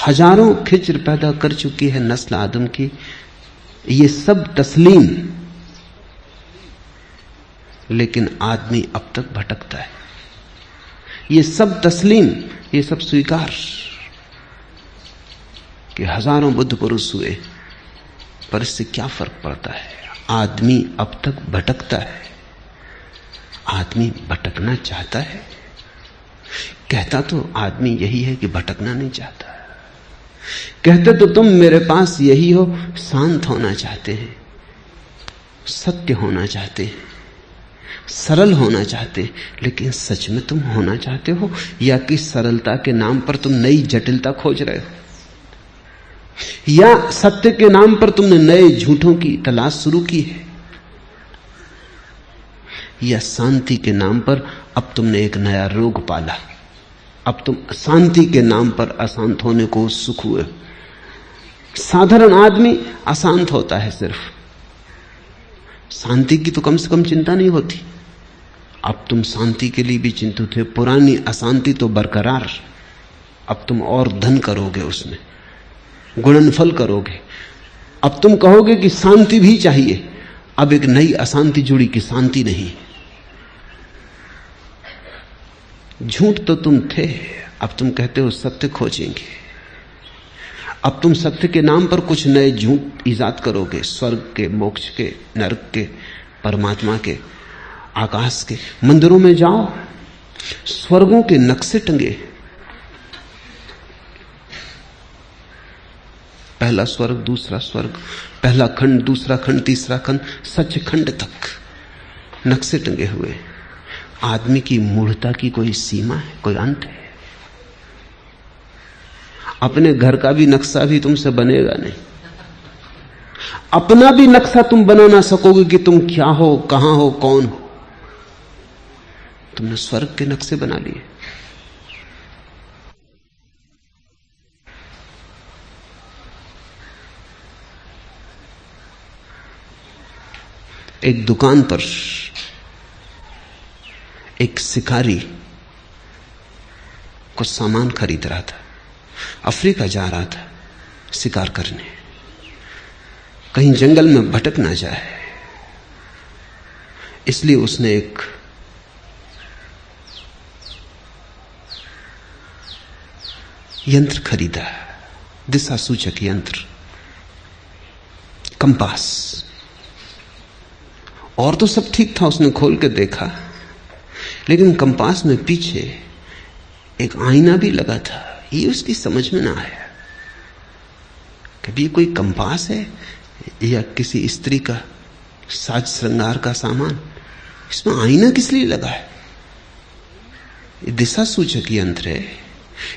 हजारों खिज्र पैदा कर चुकी है नस्ल आदम की। ये सब तस्लीम, लेकिन आदमी अब तक भटकता है। ये सब तस्लीम, ये सब स्वीकार कि हजारों बुद्ध पुरुष हुए, पर इससे क्या फर्क पड़ता है? आदमी अब तक भटकता है। आदमी भटकना चाहता है? कहता तो आदमी यही है कि भटकना नहीं चाहता। कहते तो तुम मेरे पास यही हो, शांत होना चाहते हैं, सत्य होना चाहते हैं, सरल होना चाहते हैं, लेकिन सच में तुम होना चाहते हो, या कि सरलता के नाम पर तुम नई जटिलता खोज रहे हो, या सत्य के नाम पर तुमने नए झूठों की तलाश शुरू की है, या शांति के नाम पर अब तुमने एक नया रोग पाला। अब तुम शांति के नाम पर अशांत होने को उत्सुक हुए। साधारण आदमी अशांत होता है, सिर्फ शांति की तो कम से कम चिंता नहीं होती। अब तुम शांति के लिए भी चिंतित थे। पुरानी अशांति तो बरकरार, अब तुम और धन करोगे, उसमें गुणनफल करोगे। अब तुम कहोगे कि शांति भी चाहिए, अब एक नई अशांति जुड़ी कि शांति नहीं। झूठ तो तुम थे, अब तुम कहते हो सत्य खोजेंगे। अब तुम सत्य के नाम पर कुछ नए झूठ ईजाद करोगे, स्वर्ग के, मोक्ष के, नरक के, परमात्मा के, आकाश के। मंदिरों में जाओ, स्वर्गों के नक्शे टंगे, पहला स्वर्ग, दूसरा स्वर्ग, पहला खंड, दूसरा खंड, तीसरा खंड, सचखंड तक नक्शे टंगे हुए। आदमी की मूढ़ता की कोई सीमा है, कोई अंत है? अपने घर का भी नक्शा भी तुमसे बनेगा नहीं। अपना भी नक्शा तुम बना ना सकोगे कि तुम क्या हो, कहां हो, कौन हो। तुमने स्वर्ग के नक्शे बना लिए। एक दुकान पर एक शिकारी कुछ सामान खरीद रहा था। अफ्रीका जा रहा था शिकार करने, कहीं जंगल में भटक ना जाए, इसलिए उसने एक यंत्र खरीदा, दिशा सूचक यंत्र, कंपास। और तो सब ठीक था, उसने खोल के देखा, लेकिन कंपास में पीछे एक आईना भी लगा था। ये उसकी समझ में ना आया, कभी कोई कंपास है या किसी स्त्री का साज श्रृंगार का सामान, इसमें आईना किस लिए लगा है? ये दिशा सूचक यंत्र है,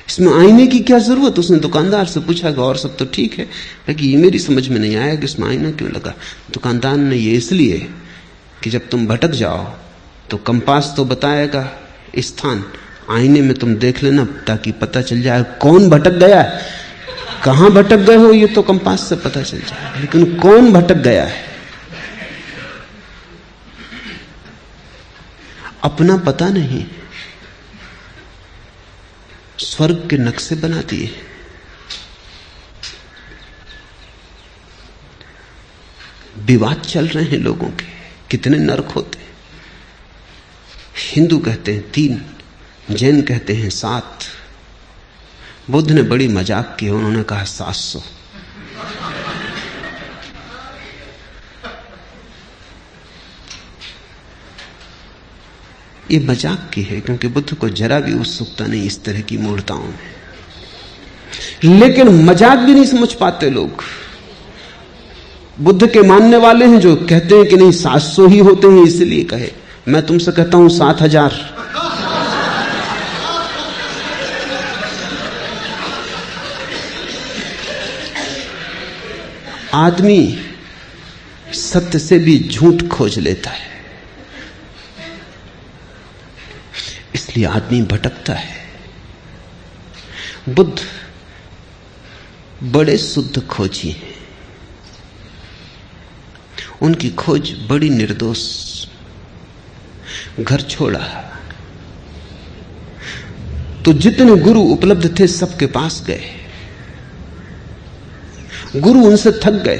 इसमें आईने की क्या जरूरत? उसने दुकानदार से पूछा कि और सब तो ठीक है, लेकिन ये मेरी समझ में नहीं आया कि इसमें आईना क्यों लगा। दुकानदार ने, ये इसलिए कि जब तुम भटक जाओ तो कंपास तो बताएगा स्थान, आईने में तुम देख लेना ताकि पता चल जाए कौन भटक गया है। कहां भटक गए हो ये तो कंपास से पता चल जाए, लेकिन कौन भटक गया है अपना पता नहीं। स्वर्ग के नक्शे बना दिए। विवाद चल रहे हैं लोगों के, कितने नरक होते हैं। हिंदू कहते हैं 3, जैन कहते हैं 7। बुद्ध ने बड़ी मजाक की, उन्होंने कहा 700। ये मजाक की है, क्योंकि बुद्ध को जरा भी उत्सुकता नहीं इस तरह की मूर्ताओं में। लेकिन मजाक भी नहीं समझ पाते लोग। बुद्ध के मानने वाले हैं जो कहते हैं कि नहीं 700 ही होते हैं, इसलिए कहे। मैं तुमसे कहता हूं 7000। आदमी सत्य से भी झूठ खोज लेता है, इसलिए आदमी भटकता है। बुद्ध बड़े शुद्ध खोजी हैं, उनकी खोज बड़ी निर्दोष। घर छोड़ा तो जितने गुरु उपलब्ध थे सबके पास गए। गुरु उनसे थक गए,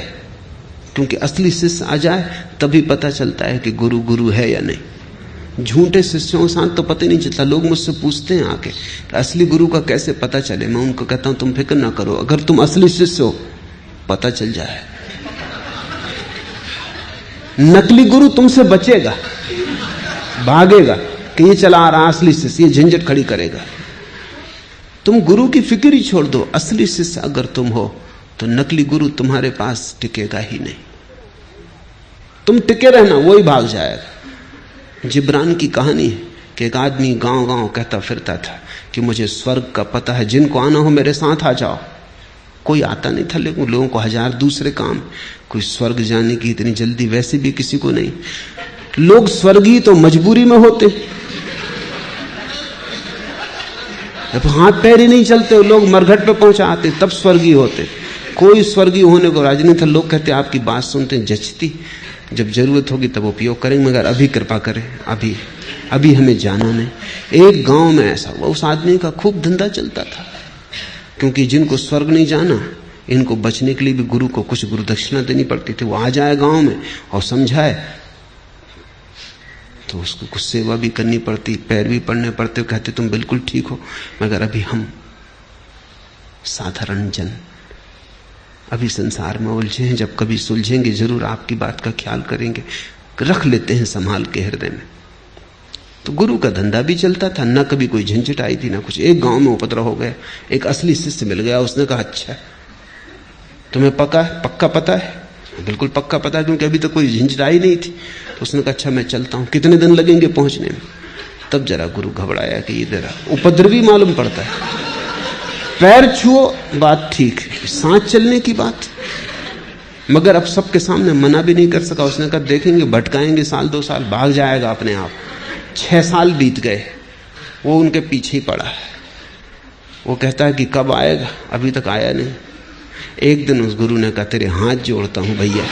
क्योंकि असली शिष्य आ जाए तभी पता चलता है कि गुरु गुरु है या नहीं। झूठे शिष्यों के साथ तो पता नहीं चलता। लोग मुझसे पूछते हैं आके कि असली गुरु का कैसे पता चले। मैं उनको कहता हूं तुम फिक्र ना करो, अगर तुम असली शिष्य हो पता चल जाए। नकली गुरु तुमसे बचेगा, भागेगा कि ये चला आ रहा असली शिष्य, ये झंझट खड़ी करेगा। तुम गुरु की फिक्र ही छोड़ दो। असली शिष्य अगर तुम हो तो नकली गुरु तुम्हारे पास टिकेगा ही नहीं। तुम टिके रहना, वो ही भाग जाएगा। जिब्रान की कहानी है कि एक आदमी गांव गांव कहता फिरता था कि मुझे स्वर्ग का पता है, जिनको आना हो मेरे साथ आ जाओ। कोई आता नहीं था, लेकिन लोगों को 1000 दूसरे काम। कोई स्वर्ग जाने की इतनी जल्दी वैसे भी किसी को नहीं। लोग स्वर्गीय तो मजबूरी में होते, जब हाथ पैर ही नहीं चलते लोग मरघट पे पहुंचा आते तब स्वर्गीय होते। कोई स्वर्गीय होने को राजी नहीं था। लोग कहते आपकी बात सुनते जचती, जब जरूरत होगी तब उपयोग करेंगे, मगर अभी कृपा करें, अभी हमें जाना नहीं। एक गांव में ऐसा हुआ, उस आदमी का खूब धंधा चलता था, क्योंकि जिनको स्वर्ग नहीं जाना इनको बचने के लिए भी गुरु को कुछ गुरु दक्षिणा देनी पड़ती थी। वो आ जाए गांव में और समझाए तो उसको कुछ सेवा भी करनी पड़ती, पैर भी पड़ने पड़ते। कहते तुम बिल्कुल ठीक हो, मगर अभी हम साधारण जन अभी संसार में उलझे हैं, जब कभी सुलझेंगे जरूर आपकी बात का ख्याल करेंगे, रख लेते हैं संभाल के हृदय में। तो गुरु का धंधा भी चलता था, ना कभी कोई झंझट आई थी ना कुछ। एक गांव में उपद्रव हो गया, एक असली शिष्य मिल गया, उसने कहा अच्छा तुम्हें पक्का पता है? बिल्कुल पक्का पता है, क्योंकि अभी तक कोई झंझटाई नहीं थी। तो उसने कहा अच्छा मैं चलता हूं, कितने दिन लगेंगे पहुंचने में? तब जरा गुरु घबराया कि ये जरा उपद्रवी मालूम पड़ता है। पैर छुओ बात ठीक है, सांस चलने की बात, मगर अब सबके सामने मना भी नहीं कर सका। उसने कहा देखेंगे, भटकाएंगे, साल 2 साल, भाग जाएगा अपने आप। 6 साल बीत गए, वो उनके पीछे ही पड़ा है। वो कहता है कि कब आएगा, अभी तक आया नहीं। एक दिन उस गुरु ने कहा तेरे हाथ जोड़ता हूं भैया,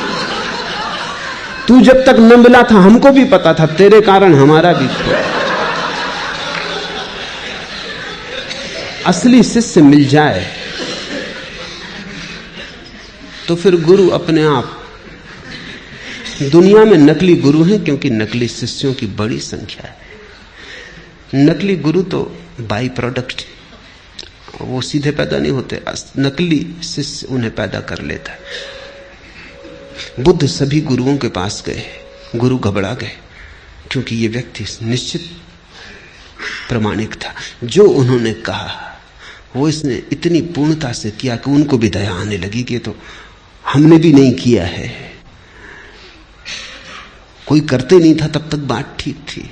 तू जब तक न मिला था हमको भी पता था, तेरे कारण हमारा भी था। असली शिष्य मिल जाए तो फिर गुरु अपने आप। दुनिया में नकली गुरु हैं क्योंकि नकली शिष्यों की बड़ी संख्या है। नकली गुरु तो बाई प्रोडक्ट, वो सीधे पैदा नहीं होते, नकली शिष्य उन्हें पैदा कर लेता है। बुद्ध सभी गुरुओं के पास गए, गुरु घबरा गए क्योंकि ये व्यक्ति निश्चित प्रामाणिक था। जो उन्होंने कहा वो इसने इतनी पूर्णता से किया कि उनको भी दया आने लगी कि तो हमने भी नहीं किया है। कोई करते नहीं था तब तक बात ठीक थी,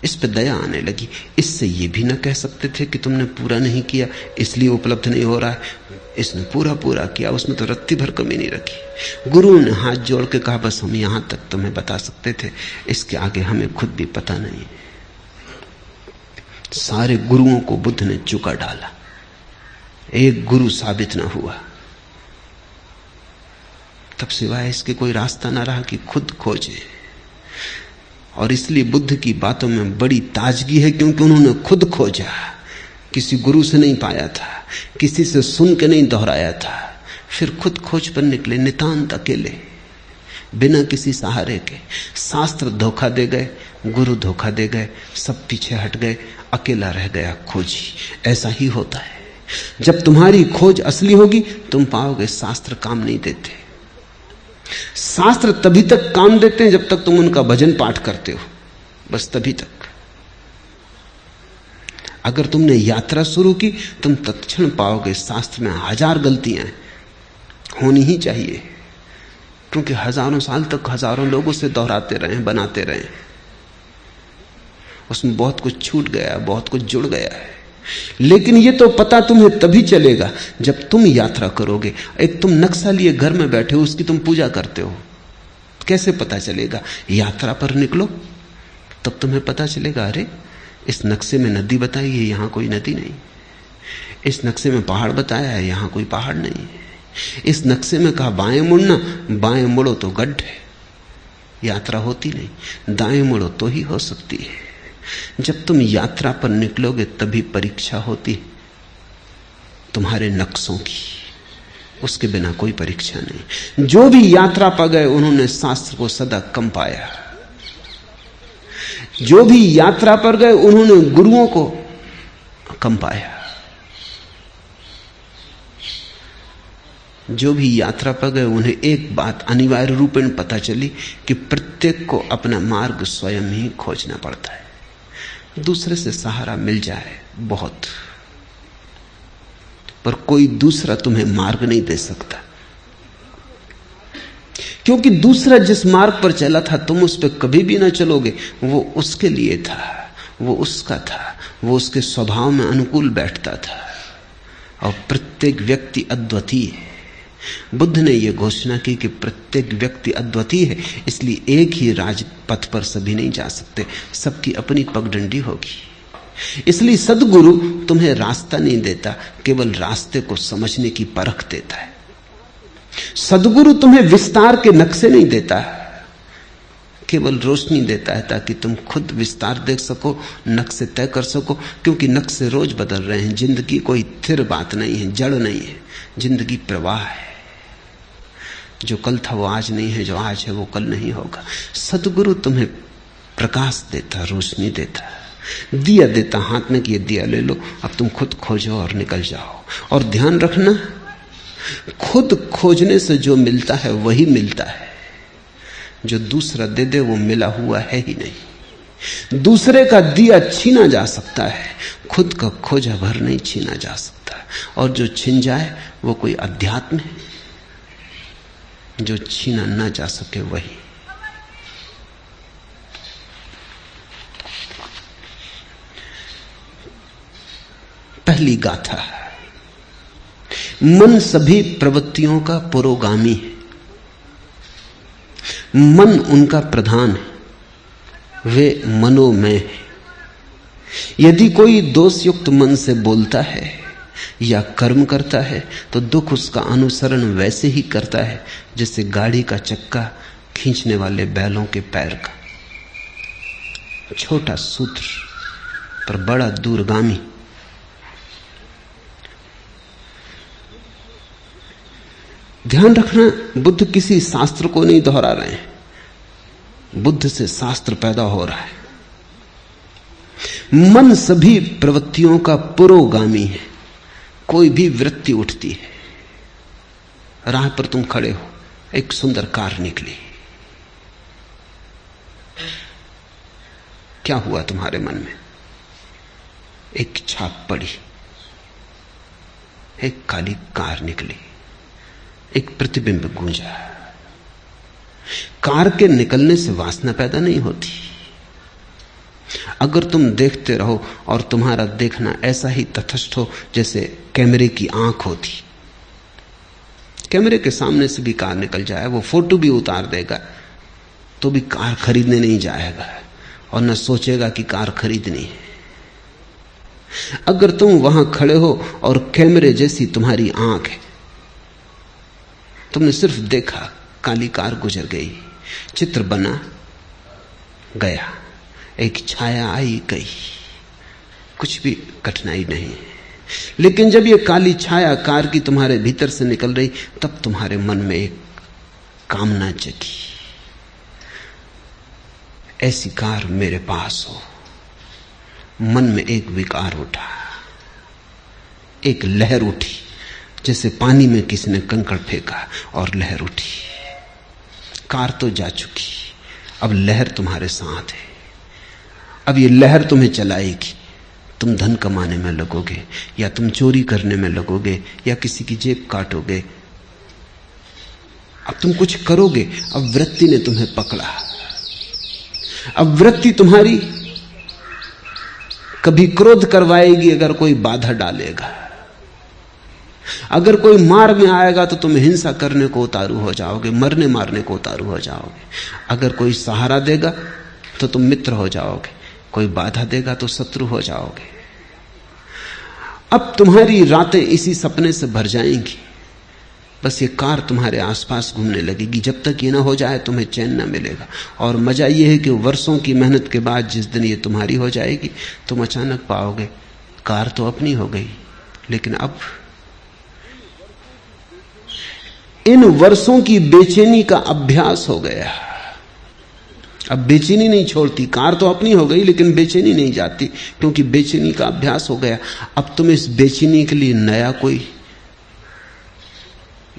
इस पे दया आने लगी। इससे ये भी ना कह सकते थे कि तुमने पूरा नहीं किया इसलिए उपलब्ध नहीं हो रहा है। इसने पूरा किया, उसमें तो रत्ती भर कमी नहीं रखी। गुरु ने हाथ जोड़ के कहा बस हम यहां तक तुम्हें बता सकते थे, इसके आगे हमें खुद भी पता नहीं। सारे गुरुओं को बुद्ध ने चुका डाला, एक गुरु साबित ना हुआ। तब सिवाय इसके कोई रास्ता ना रहा कि खुद खोजे। और इसलिए बुद्ध की बातों में बड़ी ताजगी है क्योंकि उन्होंने खुद खोजा, किसी गुरु से नहीं पाया था, किसी से सुन के नहीं दोहराया था, फिर खुद खोज पर निकले, नितांत अकेले, बिना किसी सहारे के। शास्त्र धोखा दे गए, गुरु धोखा दे गए, सब पीछे हट गए, अकेला रह गया खोजी। ऐसा ही होता है, जब तुम्हारी खोज असली होगी तुम पाओगे शास्त्र काम नहीं देते। शास्त्र तभी तक काम देते हैं जब तक तुम उनका भजन पाठ करते हो, बस तभी तक। अगर तुमने यात्रा शुरू की तुम तत्क्षण पाओगे शास्त्र में 1000 गलतियां होनी ही चाहिए, क्योंकि हजारों साल तक हजारों लोगों से दोहराते रहे, बनाते रहे, उसमें बहुत कुछ छूट गया, बहुत कुछ जुड़ गया है। लेकिन ये तो पता तुम्हें तभी चलेगा जब तुम यात्रा करोगे। एक तुम नक्शा लिए घर में बैठे हो, उसकी तुम पूजा करते हो, कैसे पता चलेगा? यात्रा पर निकलो तब तुम्हें पता चलेगा, अरे इस नक्शे में नदी बताई है, यहां कोई नदी नहीं। इस नक्शे में पहाड़ बताया है, यहां कोई पहाड़ नहीं। इस नक्शे में कहा बाएं मुड़ना, बाएं मुड़ो तो गड्ढ है, यात्रा होती नहीं। दाएं मुड़ो तो ही हो सकती है। जब तुम यात्रा पर निकलोगे तभी परीक्षा होती तुम्हारे नक्शों की, उसके बिना कोई परीक्षा नहीं। जो भी यात्रा पर गए उन्होंने शास्त्र को सदा कम पाया, जो भी यात्रा पर गए उन्होंने गुरुओं को कम पाया। जो भी यात्रा पर गए उन्हें एक बात अनिवार्य रूपेण पता चली कि प्रत्येक को अपना मार्ग स्वयं ही खोजना पड़ता है। दूसरे से सहारा मिल जाए बहुत, पर कोई दूसरा तुम्हें मार्ग नहीं दे सकता, क्योंकि दूसरा जिस मार्ग पर चला था तुम उस पर कभी भी ना चलोगे। वो उसके लिए था, वो उसका था, वो उसके स्वभाव में अनुकूल बैठता था। और प्रत्येक व्यक्ति अद्वितीय है। बुद्ध ने यह घोषणा की कि प्रत्येक व्यक्ति अद्वितीय है, इसलिए एक ही राजपथ पर सभी नहीं जा सकते, सबकी अपनी पगडंडी होगी। इसलिए सद्गुरु तुम्हें रास्ता नहीं देता, केवल रास्ते को समझने की परख देता है। सद्गुरु तुम्हें विस्तार के नक्शे नहीं देता, केवल रोशनी देता है ताकि तुम खुद विस्तार देख सको, नक्शे तय कर सको, क्योंकि नक्शे रोज बदल रहे हैं। जिंदगी कोई स्थिर बात नहीं है, जड़ नहीं है, जिंदगी प्रवाह है। जो कल था वो आज नहीं है, जो आज है वो कल नहीं होगा। सद्गुरु तुम्हें प्रकाश देता, रोशनी देता, दिया देता हाथ में कि ये दिया ले लो, अब तुम खुद खोजो और निकल जाओ। और ध्यान रखना, खुद खोजने से जो मिलता है वही मिलता है, जो दूसरा दे दे वो मिला हुआ है ही नहीं। दूसरे का दिया छीना जा सकता है, खुद का खोजा भर नहीं छीना जा सकता, और जो छिन जाए वो कोई अध्यात्म है। जो छीना ना जा सके वही। पहली गाथा, मन सभी प्रवृत्तियों का पुरोगामी है, मन उनका प्रधान है, वे मनोमय है। यदि कोई दोषयुक्त मन से बोलता है या कर्म करता है तो दुख उसका अनुसरण वैसे ही करता है जैसे गाड़ी का चक्का खींचने वाले बैलों के पैर का। छोटा सूत्र पर बड़ा दूरगामी। ध्यान रखना, बुद्ध किसी शास्त्र को नहीं दोहरा रहे हैं, बुद्ध से शास्त्र पैदा हो रहा है। मन सभी प्रवृत्तियों का पुरोगामी है। कोई भी वृत्ति उठती है, राह पर तुम खड़े हो, एक सुंदर कार निकली, क्या हुआ तुम्हारे मन में? एक छाप पड़ी, एक काली कार निकली, एक प्रतिबिंब गूंजा। कार के निकलने से वासना पैदा नहीं होती। अगर तुम देखते रहो और तुम्हारा देखना ऐसा ही तटस्थ हो जैसे कैमरे की आंख होती, कैमरे के सामने से भी कार निकल जाए, वो फोटो भी उतार देगा तो भी कार खरीदने नहीं जाएगा और न सोचेगा कि कार खरीदनी है। अगर तुम वहां खड़े हो और कैमरे जैसी तुम्हारी आंख है, तुमने सिर्फ देखा, काली कार गुजर गई, चित्र बना गया, एक छाया आई गई, कुछ भी कठिनाई नहीं। लेकिन जब ये काली छाया कार की तुम्हारे भीतर से निकल रही, तब तुम्हारे मन में एक कामना जगी, ऐसी कार मेरे पास हो। मन में एक विकार उठा, एक लहर उठी, जैसे पानी में किसी ने कंकड़ फेंका और लहर उठी। कार तो जा चुकी, अब लहर तुम्हारे साथ है। अब ये लहर तुम्हें चलाएगी। तुम धन कमाने में लगोगे, या तुम चोरी करने में लगोगे, या किसी की जेब काटोगे। अब तुम कुछ करोगे। अब वृत्ति ने तुम्हें पकड़ा। अब वृत्ति तुम्हारी कभी क्रोध करवाएगी अगर कोई बाधा डालेगा। अगर कोई मार में आएगा तो तुम हिंसा करने को उतारू हो जाओगे, मरने मारने को उतारू हो जाओगे। अगर कोई सहारा देगा तो तुम मित्र हो जाओगे, कोई बाधा देगा तो शत्रु हो जाओगे। अब तुम्हारी रातें इसी सपने से भर जाएंगी। बस ये कार तुम्हारे आसपास घूमने लगेगी। जब तक ये ना हो जाए तुम्हें चैन ना मिलेगा। और मजा ये है कि वर्षों की मेहनत के बाद जिस दिन ये तुम्हारी हो जाएगी, तुम अचानक पाओगे कार तो अपनी हो गई, लेकिन अब इन वर्षों की बेचैनी का अभ्यास हो गया। अब बेचैनी नहीं छोड़ती। कार तो अपनी हो गई लेकिन बेचैनी नहीं जाती, क्योंकि बेचैनी का अभ्यास हो गया। अब तुम इस बेचैनी के लिए नया कोई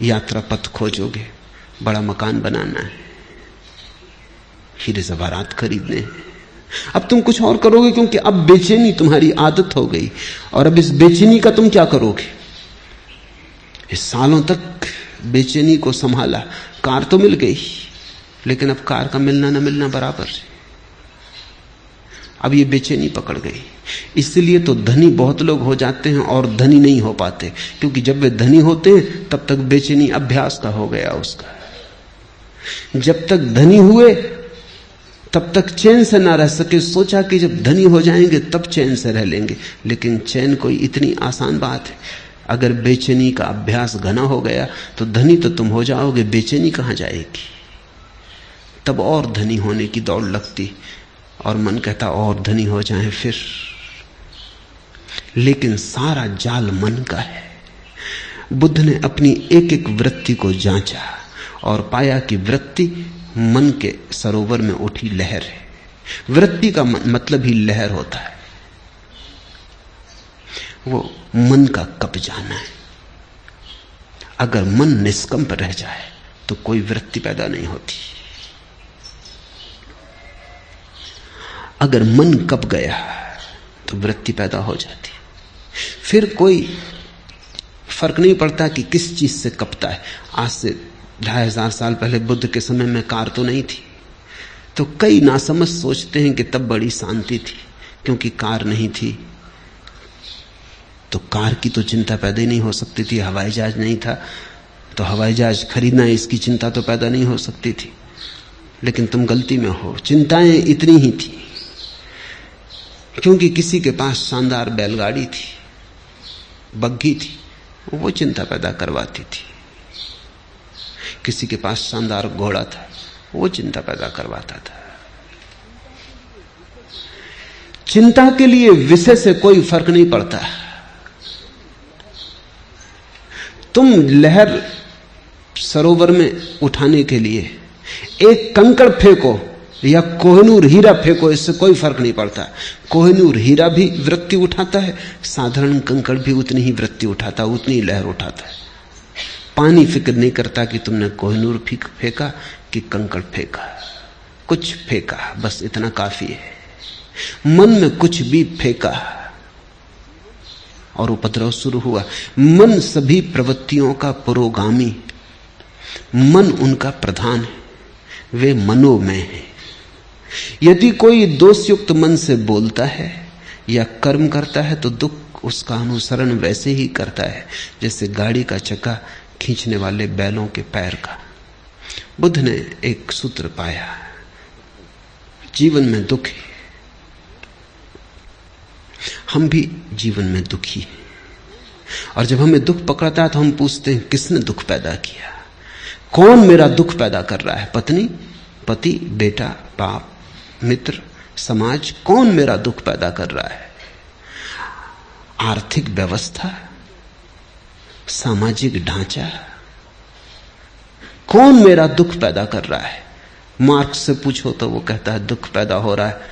यात्रा पथ खोजोगे। बड़ा मकान बनाना है, हीरे जवाहरात खरीदने हैं। अब तुम कुछ और करोगे, क्योंकि अब बेचैनी तुम्हारी आदत हो गई। और अब इस बेचैनी का तुम क्या करोगे? इस सालों तक बेचैनी को संभाला, कार तो मिल गई, लेकिन अब कार का मिलना न मिलना बराबर है। अब ये बेचैनी पकड़ गई। इसलिए तो धनी बहुत लोग हो जाते हैं और धनी नहीं हो पाते, क्योंकि जब वे धनी होते हैं तब तक बेचैनी अभ्यास का हो गया उसका। जब तक धनी हुए तब तक चैन से ना रह सके। सोचा कि जब धनी हो जाएंगे तब चैन से रह लेंगे, लेकिन चैन कोई इतनी आसान बात है? अगर बेचैनी का अभ्यास घना हो गया तो धनी तो तुम हो जाओगे, बेचैनी कहां जाएगी? तब और धनी होने की दौड़ लगती और मन कहता और धनी हो जाएं फिर। लेकिन सारा जाल मन का है। बुद्ध ने अपनी एक एक वृत्ति को जांचा और पाया कि वृत्ति मन के सरोवर में उठी लहर है। वृत्ति का मतलब ही लहर होता है। वो मन का कब जाना है। अगर मन निष्कंप रह जाए तो कोई वृत्ति पैदा नहीं होती। अगर मन कब गया तो वृत्ति पैदा हो जाती है। फिर कोई फर्क नहीं पड़ता कि किस चीज से कपता है। आज से 2500 साल पहले बुद्ध के समय में कार तो नहीं थी, तो कई नासमझ सोचते हैं कि तब बड़ी शांति थी क्योंकि कार नहीं थी, तो कार की तो चिंता पैदा ही नहीं हो सकती थी। हवाई जहाज नहीं था तो हवाई जहाज खरीदना इसकी चिंता तो पैदा नहीं हो सकती थी। लेकिन तुम गलती में हो, चिंताएं इतनी ही थी क्योंकि किसी के पास शानदार बैलगाड़ी थी, बग्घी थी, वो चिंता पैदा करवाती थी। किसी के पास शानदार घोड़ा था, वो चिंता पैदा करवाता था। चिंता के लिए विषय से कोई फर्क नहीं पड़ता। तुम लहर सरोवर में उठाने के लिए एक कंकड़ फेंको या कोहिनूर हीरा फेंको, इससे कोई फर्क नहीं पड़ता। कोहिनूर हीरा भी वृत्ति उठाता है, साधारण कंकड़ भी उतनी ही वृत्ति उठाता, उतनी ही लहर उठाता है। पानी फिक्र नहीं करता कि तुमने कोहिनूर फेंका कि कंकड़ फेंका, कुछ फेंका, बस इतना काफी है। मन में कुछ भी फेंका और उपद्रव शुरू हुआ। मन सभी प्रवृत्तियों का पुरोगामी, मन उनका प्रधान है, वे मनोमय है। यदि कोई दोषयुक्त मन से बोलता है या कर्म करता है तो दुख उसका अनुसरण वैसे ही करता है जैसे गाड़ी का चक्का खींचने वाले बैलों के पैर का। बुद्ध ने एक सूत्र पाया, जीवन में दुख है, हम भी जीवन में दुखी हैं। और जब हमें दुख पकड़ता है तो हम पूछते हैं किसने दुख पैदा किया, कौन मेरा दुख पैदा कर रहा है? पत्नी, पति, बेटा, बाप, मित्र, समाज, कौन मेरा दुख पैदा कर रहा है? आर्थिक व्यवस्था, सामाजिक ढांचा, कौन मेरा दुख पैदा कर रहा है? मार्क्स से पूछो तो वो कहता है दुख पैदा हो रहा है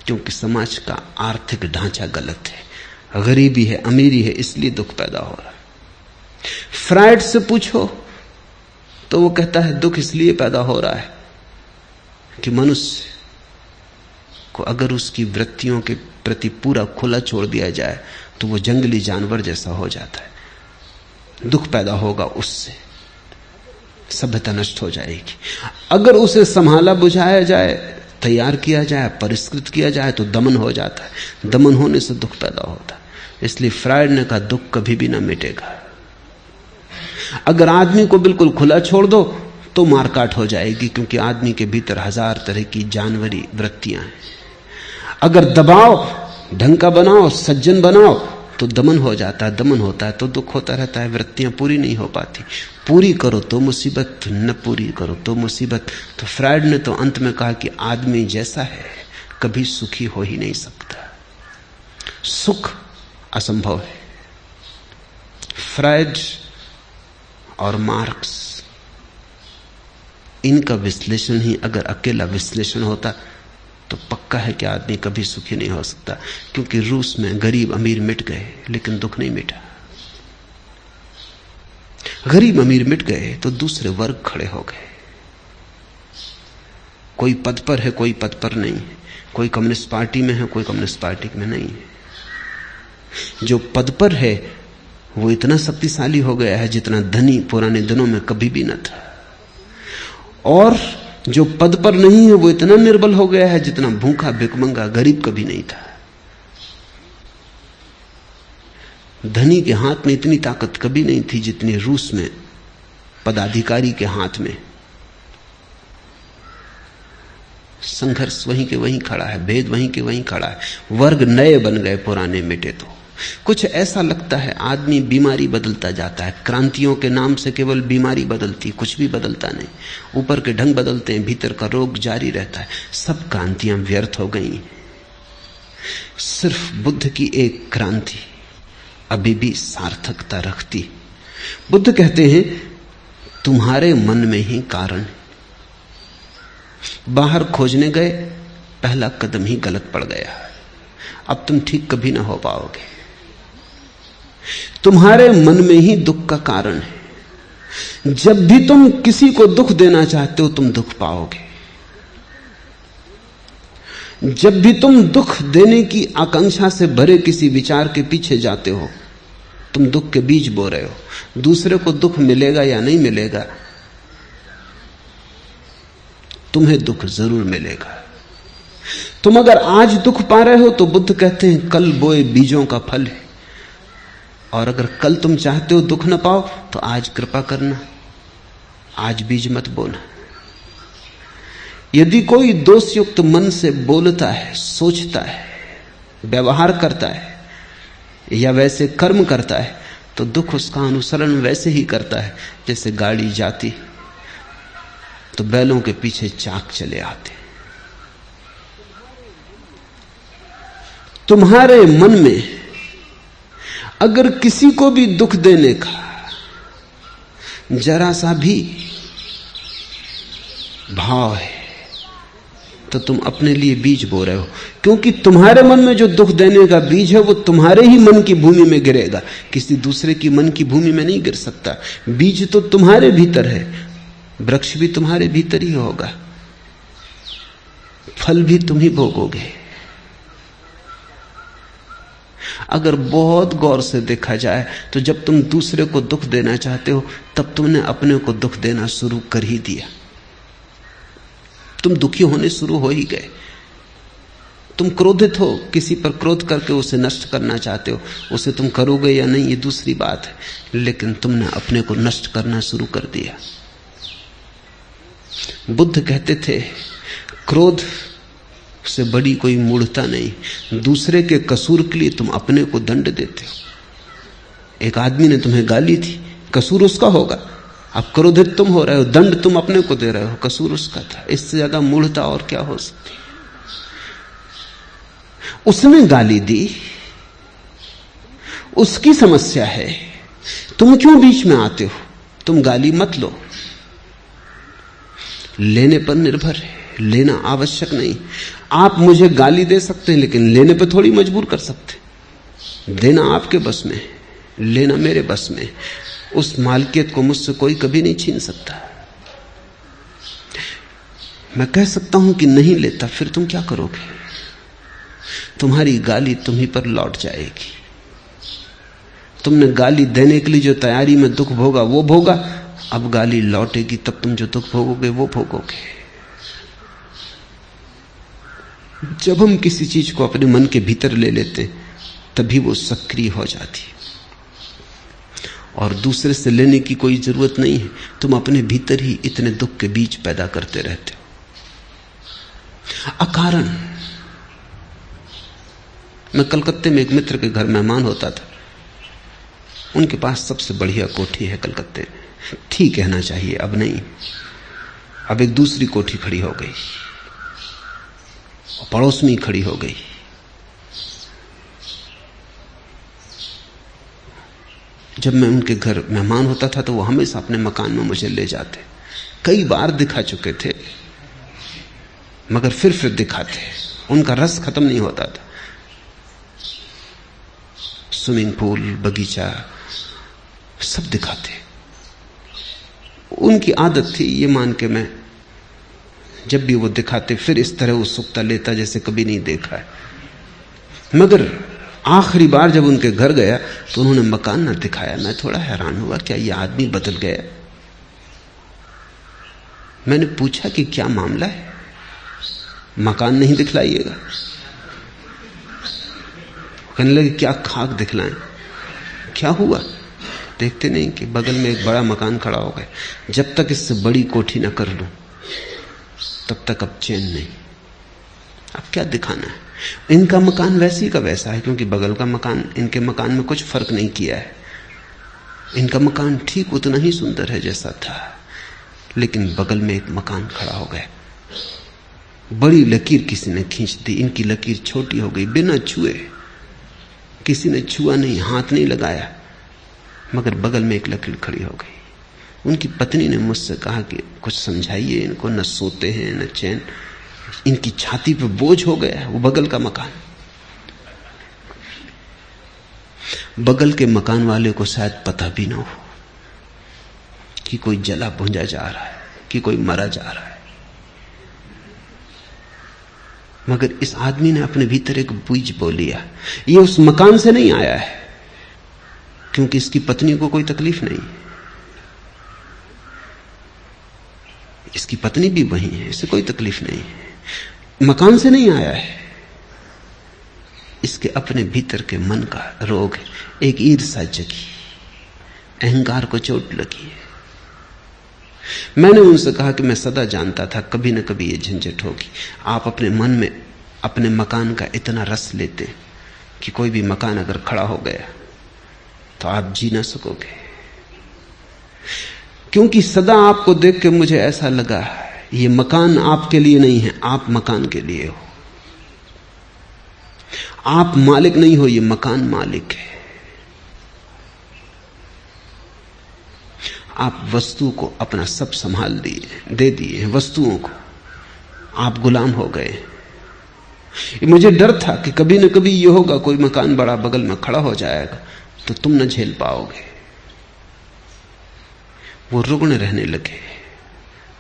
क्योंकि समाज का आर्थिक ढांचा गलत है, गरीबी है, अमीरी है, इसलिए दुख पैदा हो रहा है। फ्रायड से पूछो तो वो कहता है दुख इसलिए पैदा हो रहा है कि मनुष्य को अगर उसकी वृत्तियों के प्रति पूरा खुला छोड़ दिया जाए तो वो जंगली जानवर जैसा हो जाता है। दुख पैदा होगा उससे, सभ्यता नष्ट हो जाएगी। अगर उसे संभाला बुझाया जाए, तैयार किया जाए, परिष्कृत किया जाए तो दमन हो जाता है। दमन होने से दुख पैदा होता है। इसलिए फ्रायड ने कहा दुख कभी भी ना मिटेगा। अगर आदमी को बिल्कुल खुला छोड़ दो तो मारकाट हो जाएगी क्योंकि आदमी के भीतर 1000 तरह की जानवरी वृत्तियां हैं। अगर दबाओ, ढंग का बनाओ, सज्जन बनाओ तो दमन हो जाता है। दमन होता है तो दुख होता रहता है, वृत्तियां पूरी नहीं हो पाती। पूरी करो तो मुसीबत, न पूरी करो तो मुसीबत। तो फ्रायड ने तो अंत में कहा कि आदमी जैसा है कभी सुखी हो ही नहीं सकता, सुख असंभव है। फ्रायड और मार्क्स, इनका विश्लेषण ही अगर अकेला विश्लेषण होता तो पक्का है कि आदमी कभी सुखी नहीं हो सकता। क्योंकि रूस में गरीब अमीर मिट गए लेकिन दुख नहीं मिटा। गरीब अमीर मिट गए तो दूसरे वर्ग खड़े हो गए। कोई पद पर है, कोई पद पर नहीं है, कोई कम्युनिस्ट पार्टी में है, कोई कम्युनिस्ट पार्टी में नहीं है। जो पद पर है वो इतना शक्तिशाली हो गया है जितना धनी पुराने दिनों में कभी भी न था, और जो पद पर नहीं है वो इतना निर्बल हो गया है जितना भूखा भिखमंगा गरीब कभी नहीं था। धनी के हाथ में इतनी ताकत कभी नहीं थी जितनी रूस में पदाधिकारी के हाथ में। संघर्ष वहीं के वहीं खड़ा है, भेद वहीं के वहीं खड़ा है। वर्ग नए बन गए, पुराने मिटे। तो कुछ ऐसा लगता है आदमी बीमारी बदलता जाता है। क्रांतियों के नाम से केवल बीमारी बदलती, कुछ भी बदलता नहीं। ऊपर के ढंग बदलते हैं, भीतर का रोग जारी रहता है। सब क्रांतियां व्यर्थ हो गई। सिर्फ बुद्ध की एक क्रांति अभी भी सार्थकता रखती। बुद्ध कहते हैं तुम्हारे मन में ही कारण है। बाहर खोजने गए, पहला कदम ही गलत पड़ गया, अब तुम ठीक कभी ना हो पाओगे। तुम्हारे मन में ही दुख का कारण है। जब भी तुम किसी को दुख देना चाहते हो तुम दुख पाओगे। जब भी तुम दुख देने की आकांक्षा से भरे किसी विचार के पीछे जाते हो, तुम दुख के बीज बो रहे हो। दूसरे को दुख मिलेगा या नहीं मिलेगा, तुम्हें दुख जरूर मिलेगा। तुम अगर आज दुख पा रहे हो तो बुद्ध कहते हैं कल बोए बीजों का फल है। और अगर कल तुम चाहते हो दुख न पाओ तो आज कृपा करना, आज बीज मत बोना। यदि कोई दोषयुक्त मन से बोलता है, सोचता है, व्यवहार करता है या वैसे कर्म करता है, तो दुख उसका अनुसरण वैसे ही करता है जैसे गाड़ी जाती तो बैलों के पीछे चाक चले आते। तुम्हारे मन में अगर किसी को भी दुख देने का जरा सा भी भाव है तो तुम अपने लिए बीज बो रहे हो, क्योंकि तुम्हारे मन में जो दुख देने का बीज है वो तुम्हारे ही मन की भूमि में गिरेगा, किसी दूसरे की मन की भूमि में नहीं गिर सकता। बीज तो तुम्हारे भीतर है, वृक्ष भी तुम्हारे भीतर ही होगा, फल भी तुम ही भोगोगे। अगर बहुत गौर से देखा जाए तो जब तुम दूसरे को दुख देना चाहते हो तब तुमने अपने को दुख देना शुरू कर ही दिया। तुम दुखी होने शुरू हो ही गए। तुम क्रोधित हो, किसी पर क्रोध करके उसे नष्ट करना चाहते हो, उसे तुम करोगे या नहीं ये दूसरी बात है, लेकिन तुमने अपने को नष्ट करना शुरू कर दिया। बुद्ध कहते थे क्रोध से बड़ी कोई मूढ़ता नहीं, दूसरे के कसूर के लिए तुम अपने को दंड देते हो। एक आदमी ने तुम्हें गाली दी, कसूर उसका होगा, अब क्रोधित तुम हो रहे हो, दंड तुम अपने को दे रहे हो, कसूर उसका था। इससे ज्यादा मूढ़ता और क्या हो सकती। उसने गाली दी, उसकी समस्या है, तुम क्यों बीच में आते हो? तुम गाली मत लो, लेने पर निर्भर है, लेना आवश्यक नहीं। आप मुझे गाली दे सकते हैं लेकिन लेने पर थोड़ी मजबूर कर सकते। देना आपके बस में, लेना मेरे बस में। उस मालकियत को मुझसे कोई कभी नहीं छीन सकता। मैं कह सकता हूं कि नहीं लेता, फिर तुम क्या करोगे? तुम्हारी गाली तुम्ही पर लौट जाएगी। तुमने गाली देने के लिए जो तैयारी में दुख भोगा वो भोगा, अब गाली लौटेगी तब तुम जो दुख भोगोगे वो भोगोगे। जब हम किसी चीज को अपने मन के भीतर ले लेते तभी वो सक्रिय हो जाती है, और दूसरे से लेने की कोई जरूरत नहीं है। तुम अपने भीतर ही इतने दुख के बीज पैदा करते रहते हो अकारण। मैं कलकत्ते में एक मित्र के घर मेहमान होता था। उनके पास सबसे बढ़िया कोठी है कलकत्ते में, ठीक कहना चाहिए, अब नहीं। अब एक दूसरी कोठी खड़ी हो गई, पड़ोस में खड़ी हो गई। जब मैं उनके घर मेहमान होता था तो वो हमेशा अपने मकान में मुझे ले जाते। कई बार दिखा चुके थे मगर फिर दिखाते, उनका रस खत्म नहीं होता था। स्विमिंग पूल, बगीचा सब दिखाते। उनकी आदत थी, ये मान के मैं जब भी वो दिखाते फिर इस तरह उत्सुकता लेता जैसे कभी नहीं देखा है। मगर आखिरी बार जब उनके घर गया तो उन्होंने मकान ना दिखाया। मैं थोड़ा हैरान हुआ, क्या ये आदमी बदल गया? मैंने पूछा कि क्या मामला है, मकान नहीं दिखलाइएगा? कहने लगे क्या खाक दिखलाएं, क्या हुआ? देखते नहीं कि बगल में एक बड़ा मकान खड़ा हो गया। जब तक इससे बड़ी कोठी ना कर लूं तब तक अब चैन नहीं। अब क्या दिखाना है? इनका मकान वैसी का वैसा है, क्योंकि बगल का मकान, इनके मकान में कुछ फर्क नहीं किया है। इनका मकान ठीक उतना ही सुंदर है जैसा था, लेकिन बगल में एक मकान खड़ा हो गया। बड़ी लकीर किसी ने खींच दी, इनकी लकीर छोटी हो गई बिना छुए। किसी ने छुआ नहीं, हाथ नहीं लगाया, मगर बगल में एक लकीर खड़ी हो गई। उनकी पत्नी ने मुझसे कहा कि कुछ समझाइए इनको, न सोते हैं न चैन, इनकी छाती पे बोझ हो गया है वो बगल का मकान। बगल के मकान वाले को शायद पता भी ना हो कि कोई जला भुंजा जा रहा है, कि कोई मरा जा रहा है। मगर इस आदमी ने अपने भीतर एक बीज बो लिया। ये उस मकान से नहीं आया है, क्योंकि इसकी पत्नी को कोई तकलीफ नहीं, इसकी पत्नी भी वही है, इसे कोई तकलीफ नहीं है। मकान से नहीं आया है, इसके अपने भीतर के मन का रोग है। एक ईर्ष्या जगी, अहंकार को चोट लगी है। मैंने उनसे कहा कि मैं सदा जानता था कभी न कभी ये झंझट होगी। आप अपने मन में अपने मकान का इतना रस लेते कि कोई भी मकान अगर खड़ा हो गया तो आप जी ना सकोगे। क्योंकि सदा आपको देख के मुझे ऐसा लगा ये मकान आपके लिए नहीं है, आप मकान के लिए हो। आप मालिक नहीं हो, ये मकान मालिक है। आप वस्तु को अपना सब संभाल दिए, दे दिए वस्तुओं को, आप गुलाम हो गए। मुझे डर था कि कभी न कभी ये होगा, कोई मकान बड़ा बगल में खड़ा हो जाएगा तो तुम न झेल पाओगे। वो रुग्ण रहने लगे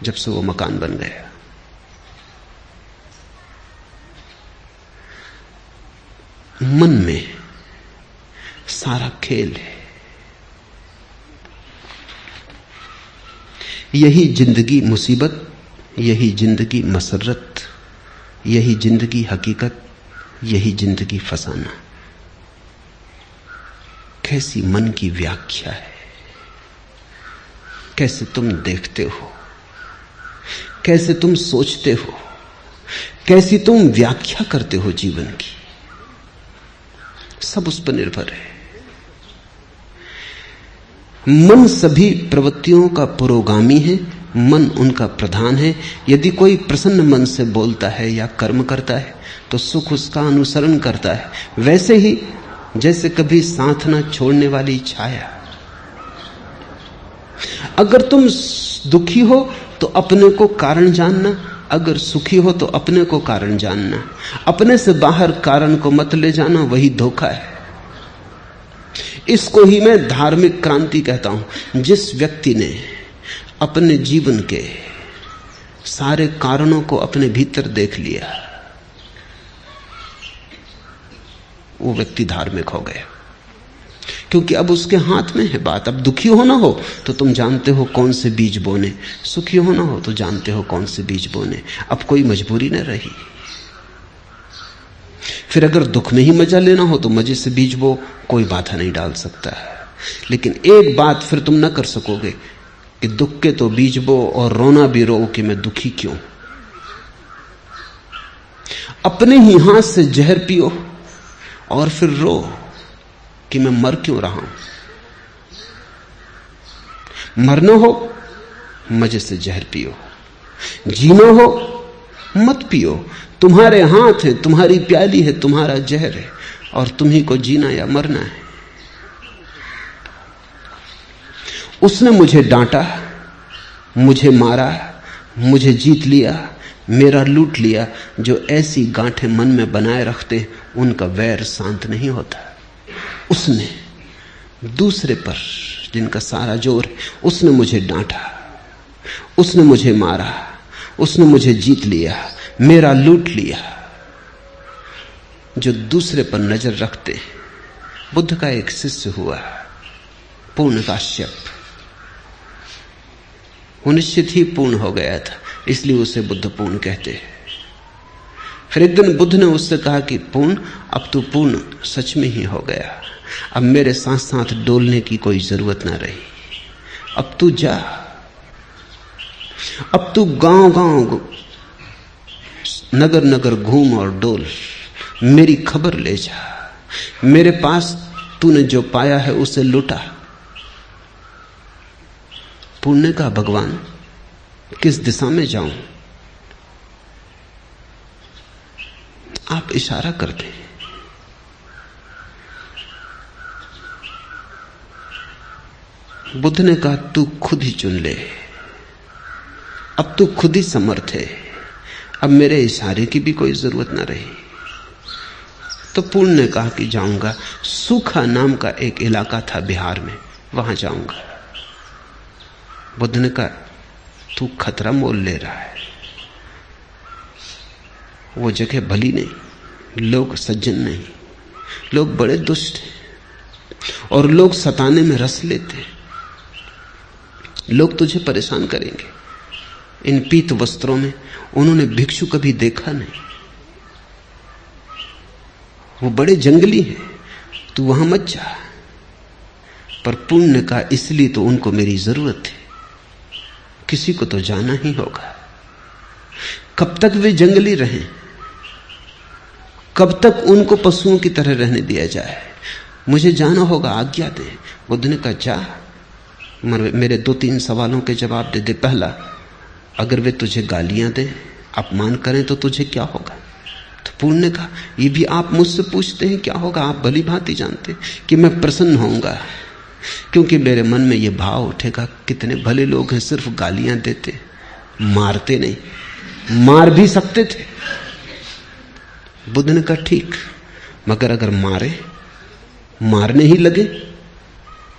जब से वो मकान बन गया। मन में सारा खेल है। यही जिंदगी मुसीबत, यही जिंदगी मसरत, यही जिंदगी हकीकत, यही जिंदगी फसाना। कैसी मन की व्याख्या है, कैसे तुम देखते हो, कैसे तुम सोचते हो, कैसी तुम व्याख्या करते हो जीवन की, सब उस पर निर्भर है। मन सभी प्रवृत्तियों का पुरोगामी है, मन उनका प्रधान है। यदि कोई प्रसन्न मन से बोलता है या कर्म करता है तो सुख उसका अनुसरण करता है। वैसे ही जैसे कभी साथ ना छोड़ने वाली छाया। अगर तुम दुखी हो तो अपने को कारण जानना, अगर सुखी हो तो अपने को कारण जानना। अपने से बाहर कारण को मत ले जाना, वही धोखा है। इसको ही मैं धार्मिक क्रांति कहता हूं। जिस व्यक्ति ने अपने जीवन के सारे कारणों को अपने भीतर देख लिया, वो व्यक्ति धार्मिक हो गया। क्योंकि अब उसके हाथ में है बात। अब दुखी होना हो तो तुम जानते हो कौन से बीज बोने, सुखी होना हो तो जानते हो कौन से बीज बोने। अब कोई मजबूरी न रही। फिर अगर दुख में ही मजा लेना हो तो मजे से बीज बो, कोई बाधा नहीं डाल सकता। लेकिन एक बात फिर तुम न कर सकोगे कि दुख के तो बीज बो और रोना भी रो कि मैं दुखी क्यों। अपने ही हाथ से जहर पियो और फिर रो कि मैं मर क्यों रहा हूं। मरना हो मजे से जहर पियो, जीना हो मत पियो। तुम्हारे हाथ है, तुम्हारी प्याली है, तुम्हारा जहर है, और तुम्ही को जीना या मरना है। उसने मुझे डांटा, मुझे मारा, मुझे जीत लिया, मेरा लूट लिया। जो ऐसी गांठें मन में बनाए रखते उनका वैर शांत नहीं होता। उसने दूसरे पर जिनका सारा जोर है, उसने मुझे डांटा, उसने मुझे मारा, उसने मुझे जीत लिया, मेरा लूट लिया। जो दूसरे पर नजर रखते। बुद्ध का एक शिष्य हुआ पूर्ण काश्यप। वो निश्चित ही पूर्ण हो गया था, इसलिए उसे बुद्ध पूर्ण कहते हैं। फिर एक दिन बुद्ध ने उससे कहा कि पूर्ण, अब तू पूर्ण सच में ही हो गया। अब मेरे साथ साथ डोलने की कोई जरूरत ना रही। अब तू जा, अब तू गांव गांव नगर नगर घूम और डोल, मेरी खबर ले जा। मेरे पास तूने जो पाया है उसे लुटा। पुण्य का भगवान किस दिशा में जाऊं? आप इशारा करते हैं। बुद्ध ने कहा तू खुद ही चुन ले, अब तू खुद ही समर्थ है, अब मेरे इशारे की भी कोई जरूरत ना रही। तो पूर्ण ने कहा कि जाऊंगा। सूखा नाम का एक इलाका था बिहार में, वहां जाऊंगा। बुद्ध ने कहा तू खतरा मोल ले रहा है, वो जगह भली नहीं, लोग सज्जन नहीं, लोग बड़े दुष्ट हैं और लोग सताने में रस लेते हैं। लोग तुझे परेशान करेंगे इन पीत वस्त्रों में। उन्होंने भिक्षु कभी देखा नहीं, वो बड़े जंगली हैं, तू वहां मत जा। पर पुण्य का इसलिए तो उनको मेरी जरूरत है, किसी को तो जाना ही होगा। कब तक वे जंगली रहें, कब तक उनको पशुओं की तरह रहने दिया जाए? मुझे जाना होगा, आज्ञा दे। बुद्ध ने कहा जा, मेरे 2-3 सवालों के जवाब दे दे। पहला, अगर वे तुझे गालियां दें, अपमान करें तो तुझे क्या होगा? तो पूर्ण ने कहा, ये भी आप मुझसे पूछते हैं क्या होगा? आप भली भांति जानते कि मैं प्रसन्न होऊंगा, क्योंकि मेरे मन में यह भाव उठेगा कितने भले लोग हैं, सिर्फ गालियां देते, मारते नहीं। मार भी सकते थे। बुद्ध ने कहा ठीक, मगर अगर मारने ही लगे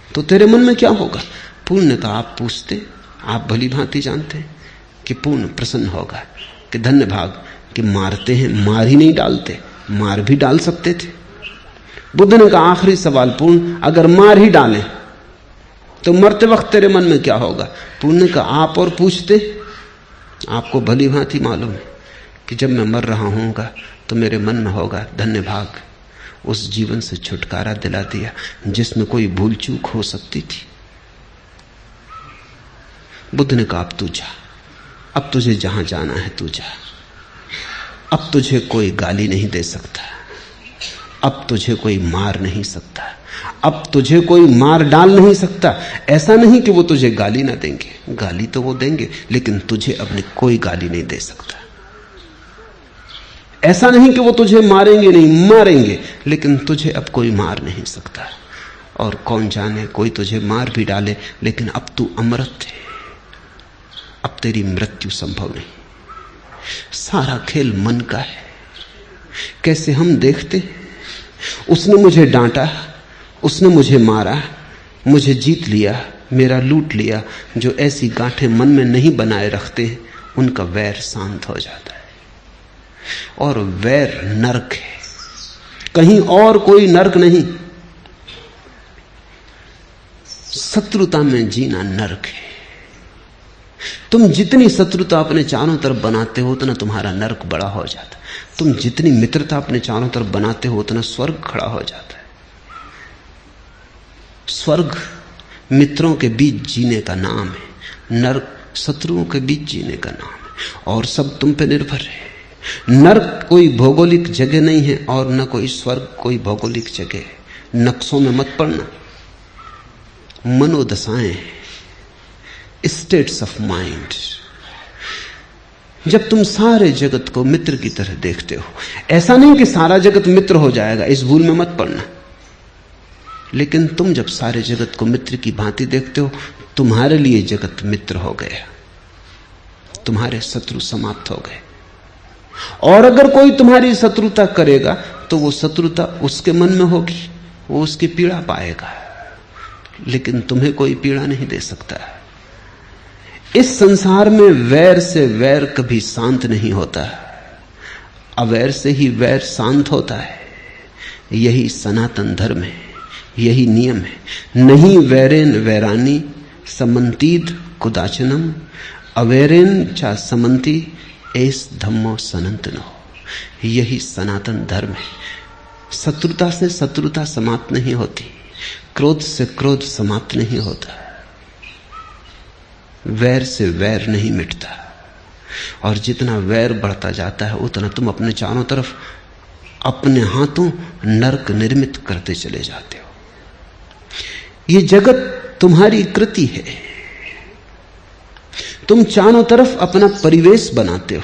तो तेरे मन में क्या होगा? पूर्ण ने कहा, आप पूछते, आप भली भांति जानते हैं कि पूर्ण प्रसन्न होगा कि धन्य भाग कि मारते हैं, मार ही नहीं डालते, मार भी डाल सकते थे। बुद्ध ने कहा आखिरी सवाल पूर्ण, अगर मार ही डालें तो मरते वक्त तेरे मन में क्या होगा? पूर्ण ने कहा आप और पूछते, आपको भली भांति मालूम है कि जब मैं मर रहा हूंगा तो मेरे मन में होगा धन्य भाग, उस जीवन से छुटकारा दिला दिया जिसमें कोई भूल चूक हो सकती थी। बुद्ध ने कहा अब तू जा, अब तुझे जहां जाना है तू जा। अब तुझे कोई गाली नहीं दे सकता, अब तुझे कोई मार नहीं सकता, अब तुझे कोई मार डाल नहीं सकता। ऐसा नहीं कि वो तुझे गाली ना देंगे, गाली तो वो देंगे, लेकिन तुझे अपने कोई गाली नहीं दे सकता। ऐसा नहीं कि वो तुझे मारेंगे नहीं, मारेंगे, लेकिन तुझे अब कोई मार नहीं सकता। और कौन जाने कोई तुझे मार भी डाले, लेकिन अब तू अमृत है, अब तेरी मृत्यु संभव नहीं। सारा खेल मन का है। कैसे हम देखते, उसने मुझे डांटा, उसने मुझे मारा, मुझे जीत लिया, मेरा लूट लिया। जो ऐसी गांठें मन में नहीं बनाए रखते हैं, उनका वैर शांत हो जाता है। और वैर नरक है, कहीं और कोई नरक नहीं। शत्रुता में जीना नरक है। तुम जितनी शत्रुता अपने चारों तरफ बनाते हो उतना तुम्हारा नरक बड़ा हो जाता है। तुम जितनी मित्रता अपने चारों तरफ बनाते हो उतना स्वर्ग खड़ा हो जाता है। स्वर्ग मित्रों के बीच जीने का नाम है, नरक शत्रुओं के बीच जीने का नाम है। और सब तुम पे निर्भर है। नरक कोई भौगोलिक जगह नहीं है और न कोई स्वर्ग कोई भौगोलिक जगह है। नक्शों में मत पड़ना। मनोदशाएं, स्टेट्स ऑफ माइंड। जब तुम सारे जगत को मित्र की तरह देखते हो, ऐसा नहीं कि सारा जगत मित्र हो जाएगा, इस भूल में मत पड़ना। लेकिन तुम जब सारे जगत को मित्र की भांति देखते हो, तुम्हारे लिए जगत मित्र हो गया, तुम्हारे शत्रु समाप्त हो गए। और अगर कोई तुम्हारी शत्रुता करेगा तो वो शत्रुता उसके मन में होगी, वो उसकी पीड़ा पाएगा, लेकिन तुम्हें कोई पीड़ा नहीं दे सकता। इस संसार में वैर से वैर कभी शांत नहीं होता, अवैर से ही वैर शांत होता है। यही सनातन धर्म है, यही नियम है। नहीं वैरेन वैरानी समंतीद कुदाचनम, अवैरेन चा समंती एस धम्मो सनंतनो। यही सनातन धर्म है। शत्रुता से शत्रुता समाप्त नहीं होती, क्रोध से क्रोध समाप्त नहीं होता, वैर से वैर नहीं मिटता। और जितना वैर बढ़ता जाता है उतना तुम अपने चारों तरफ अपने हाथों नरक निर्मित करते चले जाते हो। ये जगत तुम्हारी कृति है, तुम चारों तरफ अपना परिवेश बनाते हो।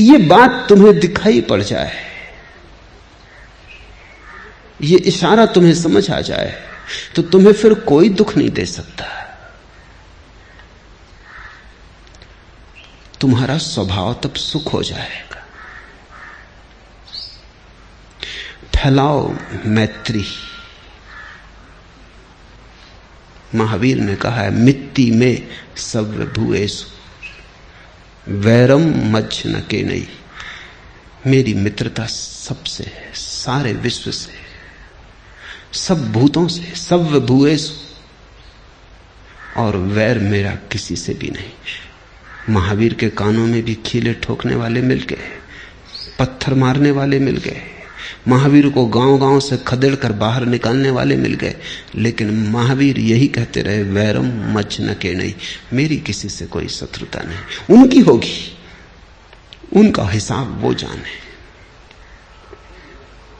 ये बात तुम्हें दिखाई पड़ जाए, ये इशारा तुम्हें समझ आ जाए, तो तुम्हें फिर कोई दुख नहीं दे सकता। तुम्हारा स्वभाव तब सुख हो जाएगा। फैलाओ मैत्री। महावीर ने कहा है मिट्टी में सव्य भूएसु, वैरम मज्झ न के नहीं, मेरी मित्रता सबसे है, सारे विश्व से, सब भूतों से, सब भूएसु, और वैर मेरा किसी से भी नहीं। महावीर के कानों में भी खीले ठोकने वाले मिल गए, पत्थर मारने वाले मिल गए, महावीर को गांव-गांव से खदेड़ कर बाहर निकालने वाले मिल गए, लेकिन महावीर यही कहते रहे, वैरम मज्झ न के नहीं, मेरी किसी से कोई शत्रुता नहीं। उनकी होगी, उनका हिसाब वो जाने।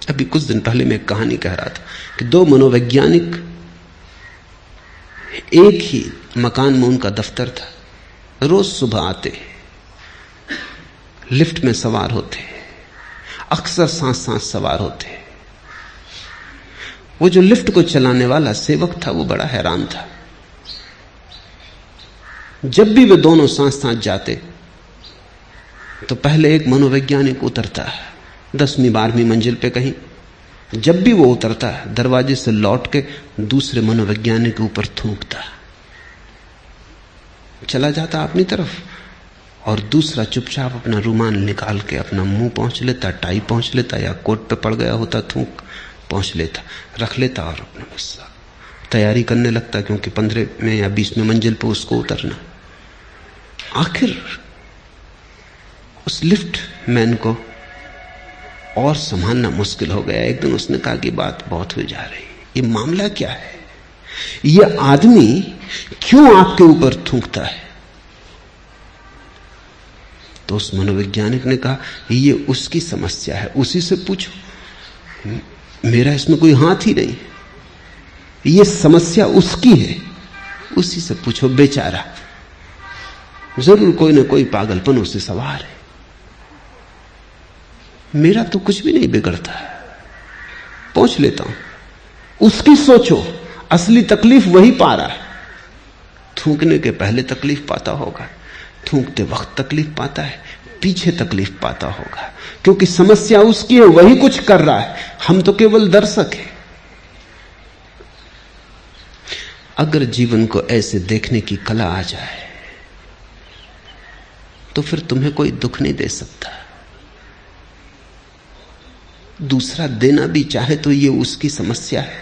अभी कुछ दिन पहले मैं एक कहानी कह रहा था कि दो मनोवैज्ञानिक, एक ही मकान में उनका दफ्तर था, रोज सुबह आते, लिफ्ट में सवार होते, अक्सर साथ साथ सवार होते। वो जो लिफ्ट को चलाने वाला सेवक था वो बड़ा हैरान था। जब भी वे दोनों साथ साथ जाते तो पहले एक मनोवैज्ञानिक उतरता है 10वीं 12वीं मंजिल पे कहीं। जब भी वो उतरता है दरवाजे से लौट के दूसरे मनोवैज्ञानिक के ऊपर थूकता, चला जाता अपनी तरफ, और दूसरा चुपचाप अपना रुमाल निकाल के अपना मुंह पहुंच लेता, टाई पहुंच लेता, या कोट पे पड़ गया होता थूक पहुंच लेता, रख लेता और अपना गुस्सा तैयारी करने लगता, क्योंकि 15वें या 20वें मंजिल पे उसको उतरना। आखिर उस लिफ्ट मैन को और संभालना मुश्किल हो गया। एक दिन उसने कहा कि बात बहुत हो जा रही, ये मामला क्या है, ये आदमी क्यों आपके ऊपर थूकता है? तो उस मनोवैज्ञानिक ने कहा, ये उसकी समस्या है, उसी से पूछो, मेरा इसमें कोई हाथ ही नहीं, ये समस्या उसकी है, उसी से पूछो, बेचारा जरूर कोई ना कोई पागलपन उसे सवार है, मेरा तो कुछ भी नहीं बिगड़ता, पहुंच लेता हूं, उसकी सोचो, असली तकलीफ वही पा रहा है। थूकने के पहले तकलीफ पाता होगा, थूकते वक्त तकलीफ पाता है, पीछे तकलीफ पाता होगा, क्योंकि समस्या उसकी है, वही कुछ कर रहा है, हम तो केवल दर्शक हैं। अगर जीवन को ऐसे देखने की कला आ जाए तो फिर तुम्हें कोई दुख नहीं दे सकता। दूसरा देना भी चाहे तो ये उसकी समस्या है।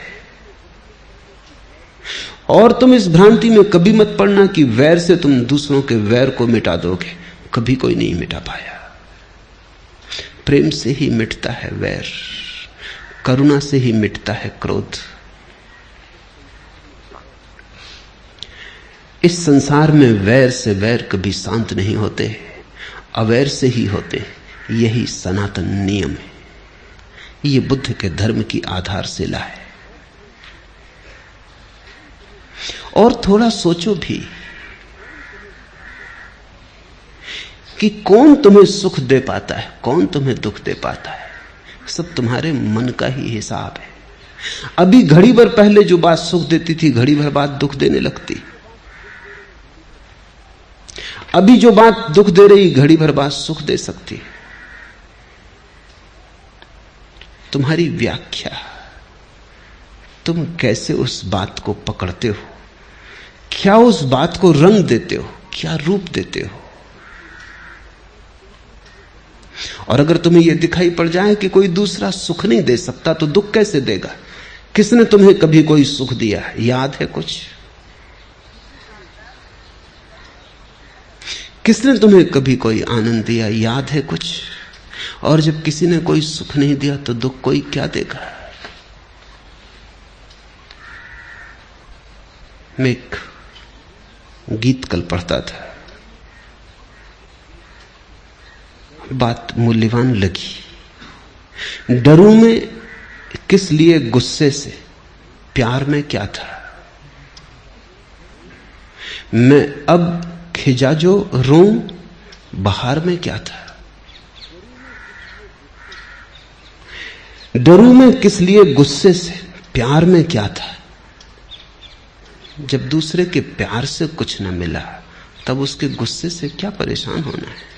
और तुम इस भ्रांति में कभी मत पड़ना कि वैर से तुम दूसरों के वैर को मिटा दोगे, कभी कोई नहीं मिटा पाया। प्रेम से ही मिटता है वैर, करुणा से ही मिटता है क्रोध। इस संसार में वैर से वैर कभी शांत नहीं होते, अवैर से ही होते, यही सनातन नियम है। ये बुद्ध के धर्म की आधारशिला है। और थोड़ा सोचो भी कि कौन तुम्हें सुख दे पाता है, कौन तुम्हें दुख दे पाता है, सब तुम्हारे मन का ही हिसाब है। अभी घड़ी भर पहले जो बात सुख देती थी, घड़ी भर बाद दुख देने लगती। अभी जो बात दुख दे रही, घड़ी भर बाद सुख दे सकती। तुम्हारी व्याख्या, तुम कैसे उस बात को पकड़ते हो, क्या उस बात को रंग देते हो, क्या रूप देते हो। और अगर तुम्हें यह दिखाई पड़ जाए कि कोई दूसरा सुख नहीं दे सकता, तो दुख कैसे देगा? किसने तुम्हें कभी कोई सुख दिया, याद है कुछ? किसने तुम्हें कभी कोई आनंद दिया, याद है कुछ? और जब किसी ने कोई सुख नहीं दिया तो दुख कोई क्या देगा? मैं एक गीत कल पढ़ता था, बात मूल्यवान लगी। डरूं में किस लिए गुस्से से, प्यार में क्या था, मैं अब खिजा जो रोऊं, बहार में क्या था। डरूं में किस लिए गुस्से से, प्यार में क्या था। जब दूसरे के प्यार से कुछ न मिला तब उसके गुस्से से क्या परेशान होना है।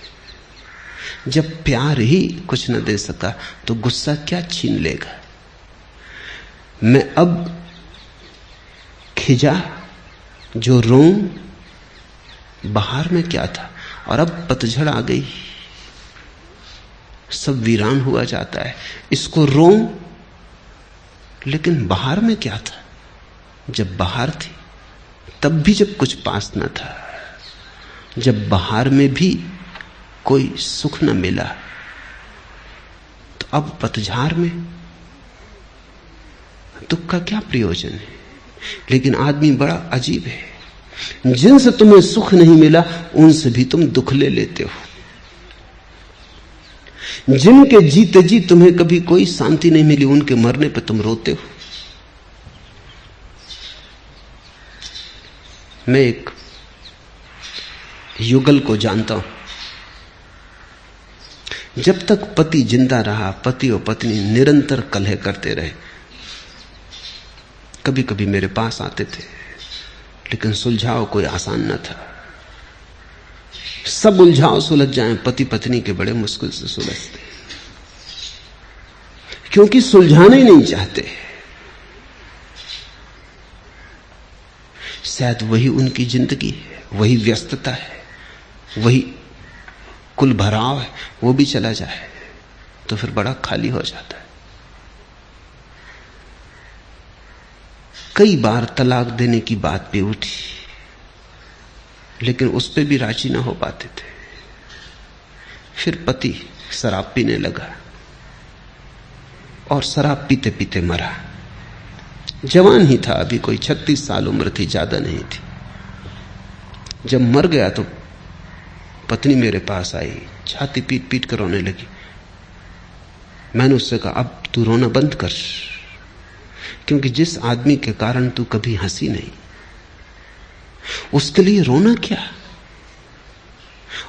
जब प्यार ही कुछ न दे सका तो गुस्सा क्या छीन लेगा। मैं अब खिजा जो रोऊं, बहार में क्या था। और अब पतझड़ आ गई, सब वीरान हुआ जाता है। इसको रोऊं, लेकिन बाहर में क्या था? जब बाहर थी तब भी जब कुछ पास न था, जब बाहर में भी कोई सुख न मिला, तो अब पतझड़ में दुख का क्या प्रयोजन है? लेकिन आदमी बड़ा अजीब है, जिनसे तुम्हें सुख नहीं मिला उनसे भी तुम दुख ले लेते हो। जिनके जीते जी तुम्हें कभी कोई शांति नहीं मिली, उनके मरने पर तुम रोते हो। मैं एक युगल को जानता हूं। जब तक पति जिंदा रहा, पति और पत्नी निरंतर कलह करते रहे। कभी कभी मेरे पास आते थे, लेकिन सुलझाव कोई आसान न था। सब उलझाव सुलझ जाएं, पति पत्नी के बड़े मुश्किल से सुलझते, क्योंकि सुलझाना ही नहीं चाहते। शायद वही उनकी जिंदगी है, वही व्यस्तता है, वही कुल भराव है। वो भी चला जाए तो फिर बड़ा खाली हो जाता है। कई बार तलाक देने की बात भी उठी, लेकिन उस पे भी राजी ना हो पाते थे। फिर पति शराब पीने लगा और शराब पीते पीते मरा। जवान ही था, अभी कोई 36 साल उम्र थी, ज्यादा नहीं थी। जब मर गया तो पत्नी मेरे पास आई, छाती पीट पीट कर रोने लगी। मैंने उससे कहा, अब तू रोना बंद कर, क्योंकि जिस आदमी के कारण तू कभी हंसी नहीं, उसके लिए रोना क्या?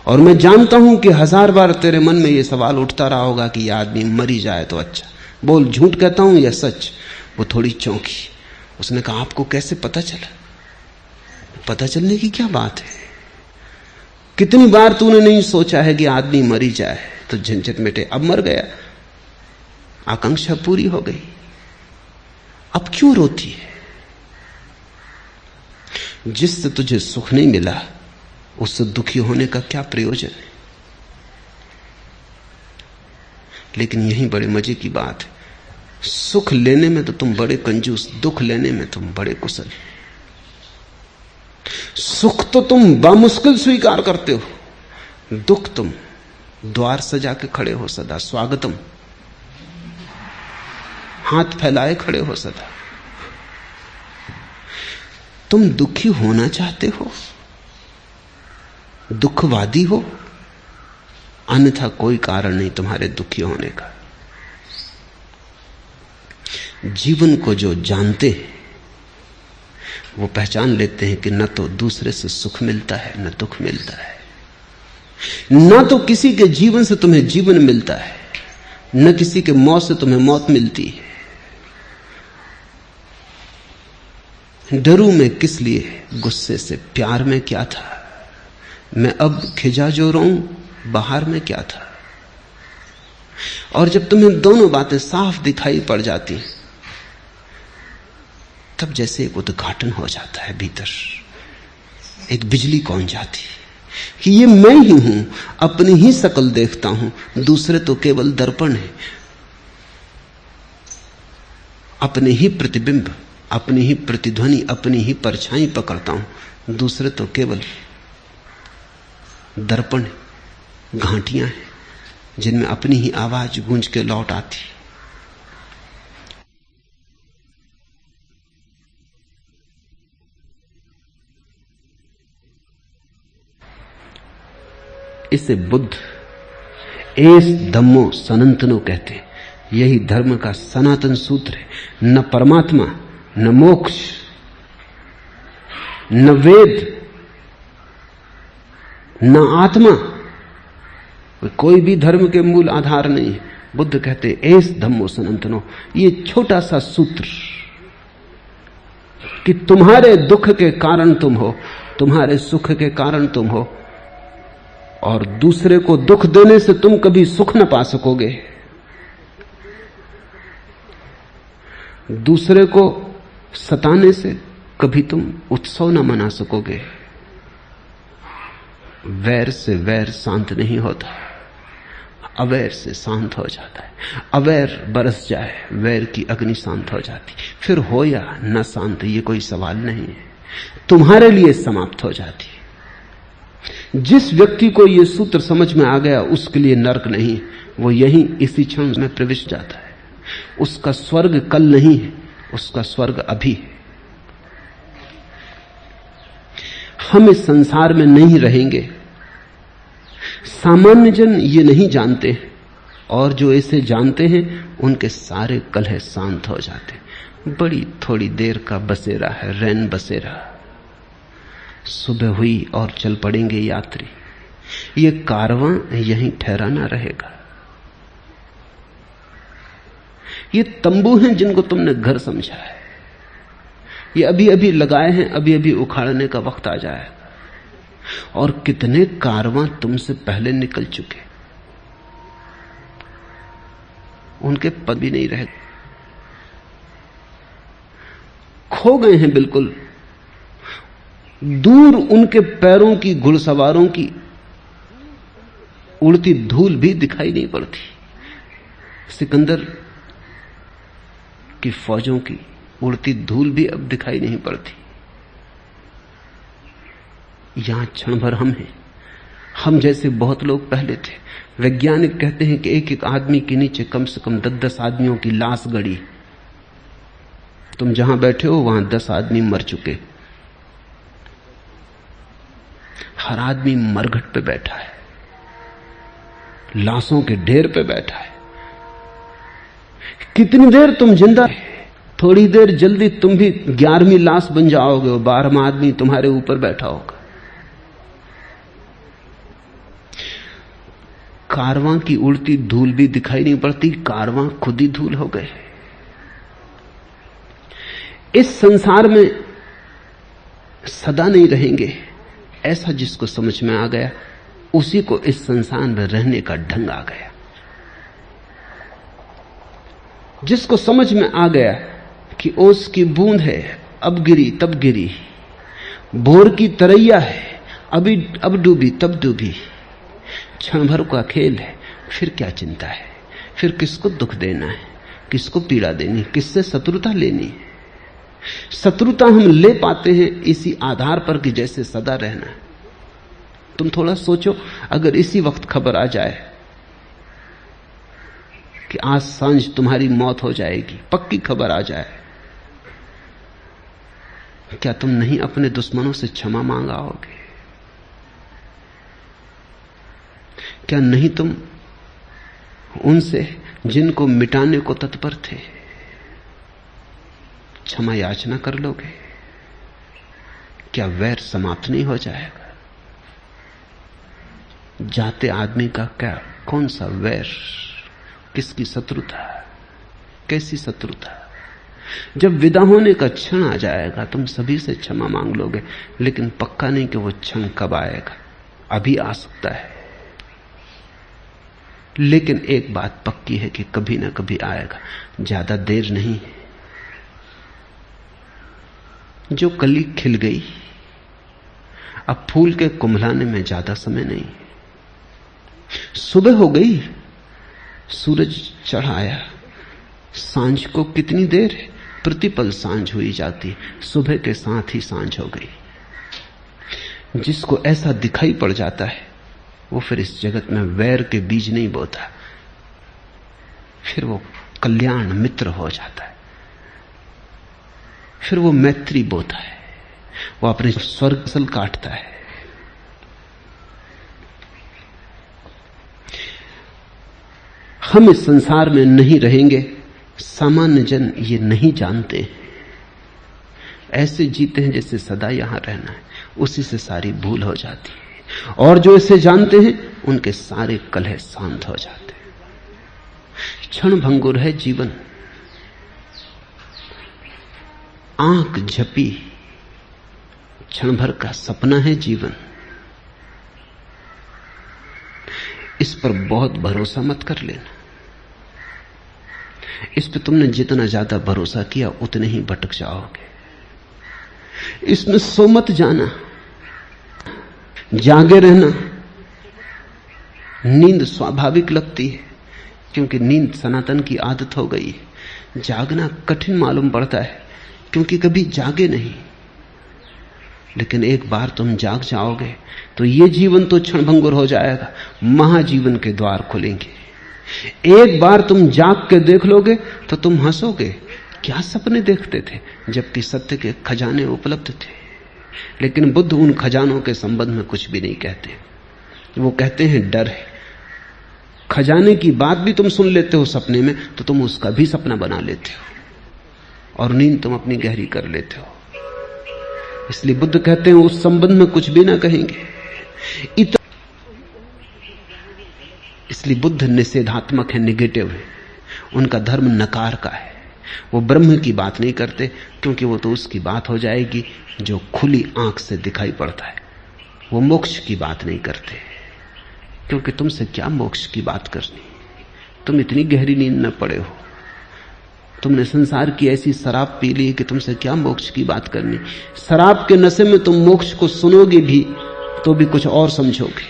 और मैं जानता हूं कि 1000 बार तेरे मन में यह सवाल उठता रहा होगा कि यह आदमी मरी जाए तो अच्छा। बोल, झूठ कहता हूं या सच? वो थोड़ी चौंकी। उसने कहा, आपको कैसे पता चला? पता चलने की क्या बात है? कितनी बार तूने नहीं सोचा है कि आदमी मरी जाए तो झंझट मिटे। अब मर गया, आकांक्षा पूरी हो गई, अब क्यों रोती है? जिससे तुझे सुख नहीं मिला उससे दुखी होने का क्या प्रयोजन है? लेकिन यही बड़े मजे की बात है, सुख लेने में तो तुम बड़े कंजूस, दुख लेने में तुम बड़े कुशल। सुख तो तुम बामुश्किल स्वीकार करते हो, दुख तुम द्वार सजा के खड़े हो सदा, स्वागतम, हाथ फैलाए खड़े हो सदा। तुम दुखी होना चाहते हो, दुखवादी हो, अन्यथा कोई कारण नहीं तुम्हारे दुखी होने का। जीवन को जो जानते हैं वो पहचान लेते हैं कि न तो दूसरे से सुख मिलता है न दुख मिलता है, न तो किसी के जीवन से तुम्हें जीवन मिलता है न किसी के मौत से तुम्हें मौत मिलती है। डरूं मैं किस लिए गुस्से से, प्यार में क्या था? मैं अब खिजा जो रहूं, बाहर में क्या था? और जब तुम्हें दोनों बातें साफ दिखाई पड़ जाती तब जैसे एक उद्घाटन हो जाता है भीतर, एक बिजली कौन जाती कि ये मैं ही हूं, अपनी ही शक्ल देखता हूं, दूसरे तो केवल दर्पण है। अपने ही प्रतिबिंब, अपनी ही प्रतिध्वनि, अपनी ही परछाई पकड़ता हूं, दूसरे तो केवल दर्पण, घाटियां हैं जिनमें अपनी ही आवाज गूंज के लौट आती। इसे बुद्ध एस धम्मो सनातनो कहते हैं। यही धर्म का सनातन सूत्र है। न परमात्मा, न मोक्ष, न वेद, न आत्मा, कोई भी धर्म के मूल आधार नहीं है। बुद्ध कहते हैं एस धम्मो सनातनो। ये छोटा सा सूत्र कि तुम्हारे दुख के कारण तुम हो, तुम्हारे सुख के कारण तुम हो, और दूसरे को दुख देने से तुम कभी सुख न पा सकोगे, दूसरे को सताने से कभी तुम उत्सव न मना सकोगे। वैर से वैर शांत नहीं होता, अवैर से शांत हो जाता है। अवैर बरस जाए, वैर की अग्नि शांत हो जाती, फिर हो या न शांत ये कोई सवाल नहीं है, तुम्हारे लिए समाप्त हो जाती है। जिस व्यक्ति को ये सूत्र समझ में आ गया उसके लिए नरक नहीं, वो यहीं इसी क्षण में प्रविष्ट जाता है। उसका स्वर्ग कल नहीं है, उसका स्वर्ग अभी है। हम इस संसार में नहीं रहेंगे, सामान्य जन ये नहीं जानते, और जो इसे जानते हैं उनके सारे कलह शांत हो जाते। बड़ी थोड़ी देर का बसेरा है, रैन बसेरा। सुबह हुई और चल पड़ेंगे यात्री। ये कारवां यहीं ठहरा ना रहेगा। ये तंबू हैं जिनको तुमने घर समझा है, ये अभी अभी लगाए हैं, अभी अभी उखाड़ने का वक्त आ जाएगा। और कितने कारवां तुमसे पहले निकल चुके, उनके पद भी नहीं रहे, खो गए हैं बिल्कुल। दूर उनके पैरों की, घुड़सवारों की उड़ती धूल भी दिखाई नहीं पड़ती। सिकंदर की फौजों की उड़ती धूल भी अब दिखाई नहीं पड़ती। यहां क्षण भर हम हैं, हम जैसे बहुत लोग पहले थे। वैज्ञानिक कहते हैं कि एक एक आदमी के नीचे कम से कम 10-10 आदमियों की लाश गड़ी। तुम जहां बैठे हो वहां 10 आदमी मर चुके। हर आदमी मरघट पे बैठा है, लाशों के ढेर पे बैठा है। कितनी देर तुम जिंदा, थोड़ी देर जल्दी तुम भी 11वीं लाश बन जाओगे और 12वां आदमी तुम्हारे ऊपर बैठा होगा। कारवां की उड़ती धूल भी दिखाई नहीं पड़ती, कारवां खुद ही धूल हो गए। इस संसार में सदा नहीं रहेंगे, ऐसा जिसको समझ में आ गया उसी को इस संसार में रहने का ढंग आ गया। जिसको समझ में आ गया कि ओस की बूंद है, अब गिरी तब गिरी, भोर की तरैया है, अभी अब डूबी तब डूबी, क्षण भर का खेल है, फिर क्या चिंता है, फिर किसको दुख देना है, किसको पीड़ा देनी, किससे शत्रुता लेनी है। शत्रुता हम ले पाते हैं इसी आधार पर कि जैसे सदा रहना है। तुम थोड़ा सोचो, अगर इसी वक्त खबर आ जाए कि आज सांझ तुम्हारी मौत हो जाएगी, पक्की खबर आ जाए, क्या तुम नहीं अपने दुश्मनों से क्षमा मांगाओगे? क्या नहीं तुम उनसे जिनको मिटाने को तत्पर थे क्षमा याचना कर लोगे? क्या वैर समाप्त नहीं हो जाएगा? जाते आदमी का क्या, कौन सा वैर, किसकी शत्रुता, कैसी शत्रुता? जब विदा होने का क्षण आ जाएगा तुम सभी से क्षमा मांग लोगे, लेकिन पक्का नहीं कि वो क्षण कब आएगा। अभी आ सकता है, लेकिन एक बात पक्की है कि कभी ना कभी आएगा, ज्यादा देर नहीं है। जो कली खिल गई, अब फूल के कुम्हलाने में ज्यादा समय नहीं। सुबह हो गई, सूरज चढ़ आया, सांझ को कितनी देर है, प्रतिपल सांझ हुई जाती, सुबह के साथ ही सांझ हो गई। जिसको ऐसा दिखाई पड़ जाता है वो फिर इस जगत में वैर के बीज नहीं बोता, फिर वो कल्याण मित्र हो जाता है, फिर वो मैत्री बोता है, वो अपने स्वर्ग सल काटता है। हम इस संसार में नहीं रहेंगे, सामान्य जन ये नहीं जानते, ऐसे जीते हैं जैसे सदा यहां रहना है, उसी से सारी भूल हो जाती है। और जो इसे जानते हैं उनके सारे कलह शांत हो जाते हैं। क्षण भंगुर है जीवन, आंख झपी, क्षण भर का सपना है जीवन। इस पर बहुत भरोसा मत कर लेना। इस पे तुमने जितना ज्यादा भरोसा किया उतने ही भटक जाओगे। इसमें सो मत जाना जागे रहना, नींद स्वाभाविक लगती है क्योंकि नींद सनातन की आदत हो गई है। जागना कठिन मालूम पड़ता है क्योंकि कभी जागे नहीं। लेकिन एक बार तुम जाग जाओगे तो ये जीवन तो क्षणभंगुर हो जाएगा, महाजीवन के द्वार खुलेंगे। एक बार तुम जाग के देख लोगे तो तुम हंसोगे, क्या सपने देखते थे, जबकि सत्य के खजाने उपलब्ध थे। लेकिन बुद्ध उन खजानों के संबंध में कुछ भी नहीं कहते। वो कहते हैं डर है। खजाने की बात भी तुम सुन लेते हो सपने में तो तुम उसका भी सपना बना लेते हो और नींद तुम अपनी गहरी कर लेते हो। इसलिए बुद्ध कहते हैं उस संबंध में कुछ भी ना कहेंगे। इसलिए बुद्ध निषेधात्मक है, निगेटिव है। उनका धर्म नकार का है। वो ब्रह्म की बात नहीं करते क्योंकि वो तो उसकी बात हो जाएगी जो खुली आंख से दिखाई पड़ता है। वो मोक्ष की बात नहीं करते क्योंकि तुमसे क्या मोक्ष की बात करनी, तुम इतनी गहरी नींद में पड़े हो, तुमने संसार की ऐसी शराब पी ली कि तुमसे क्या मोक्ष की बात करनी। शराब के नशे में तुम मोक्ष को सुनोगे भी तो भी कुछ और समझोगे,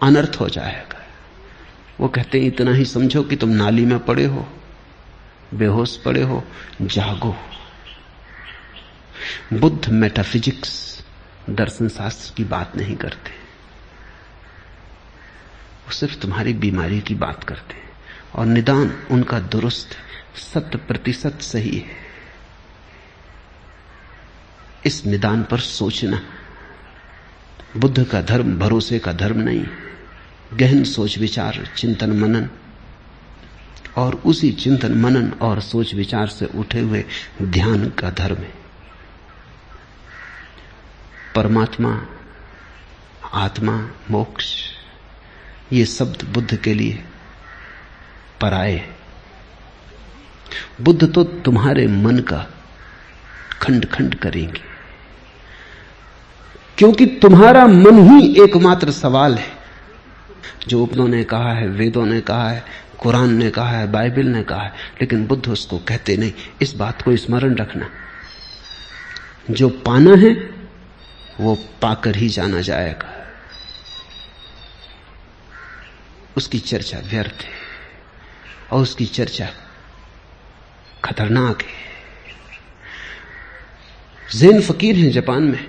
अनर्थ हो जाएगा। वो कहते हैं इतना ही समझो कि तुम नाली में पड़े हो, बेहोश पड़े हो, जागो। बुद्ध मेटाफिजिक्स, दर्शन शास्त्र की बात नहीं करते, वो सिर्फ तुम्हारी बीमारी की बात करते हैं और निदान उनका दुरुस्त 100% सही है। इस निदान पर सोचना। बुद्ध का धर्म भरोसे का धर्म नहीं, गहन सोच विचार, चिंतन मनन, और उसी चिंतन मनन और सोच विचार से उठे हुए ध्यान का धर्म है। परमात्मा, आत्मा, मोक्ष, ये शब्द बुद्ध के लिए पराये हैं। बुद्ध तो तुम्हारे मन का खंड खंड करेंगे क्योंकि तुम्हारा मन ही एकमात्र सवाल है जो उपनिषदों ने कहा है, वेदों ने कहा है, कुरान ने कहा है, बाइबल ने कहा है, लेकिन बुद्ध उसको कहते नहीं। इस बात को स्मरण रखना, जो पाना है वो पाकर ही जाना जाएगा। उसकी चर्चा व्यर्थ है और उसकी चर्चा खतरनाक है। ज़ेन फकीर हैं जापान में,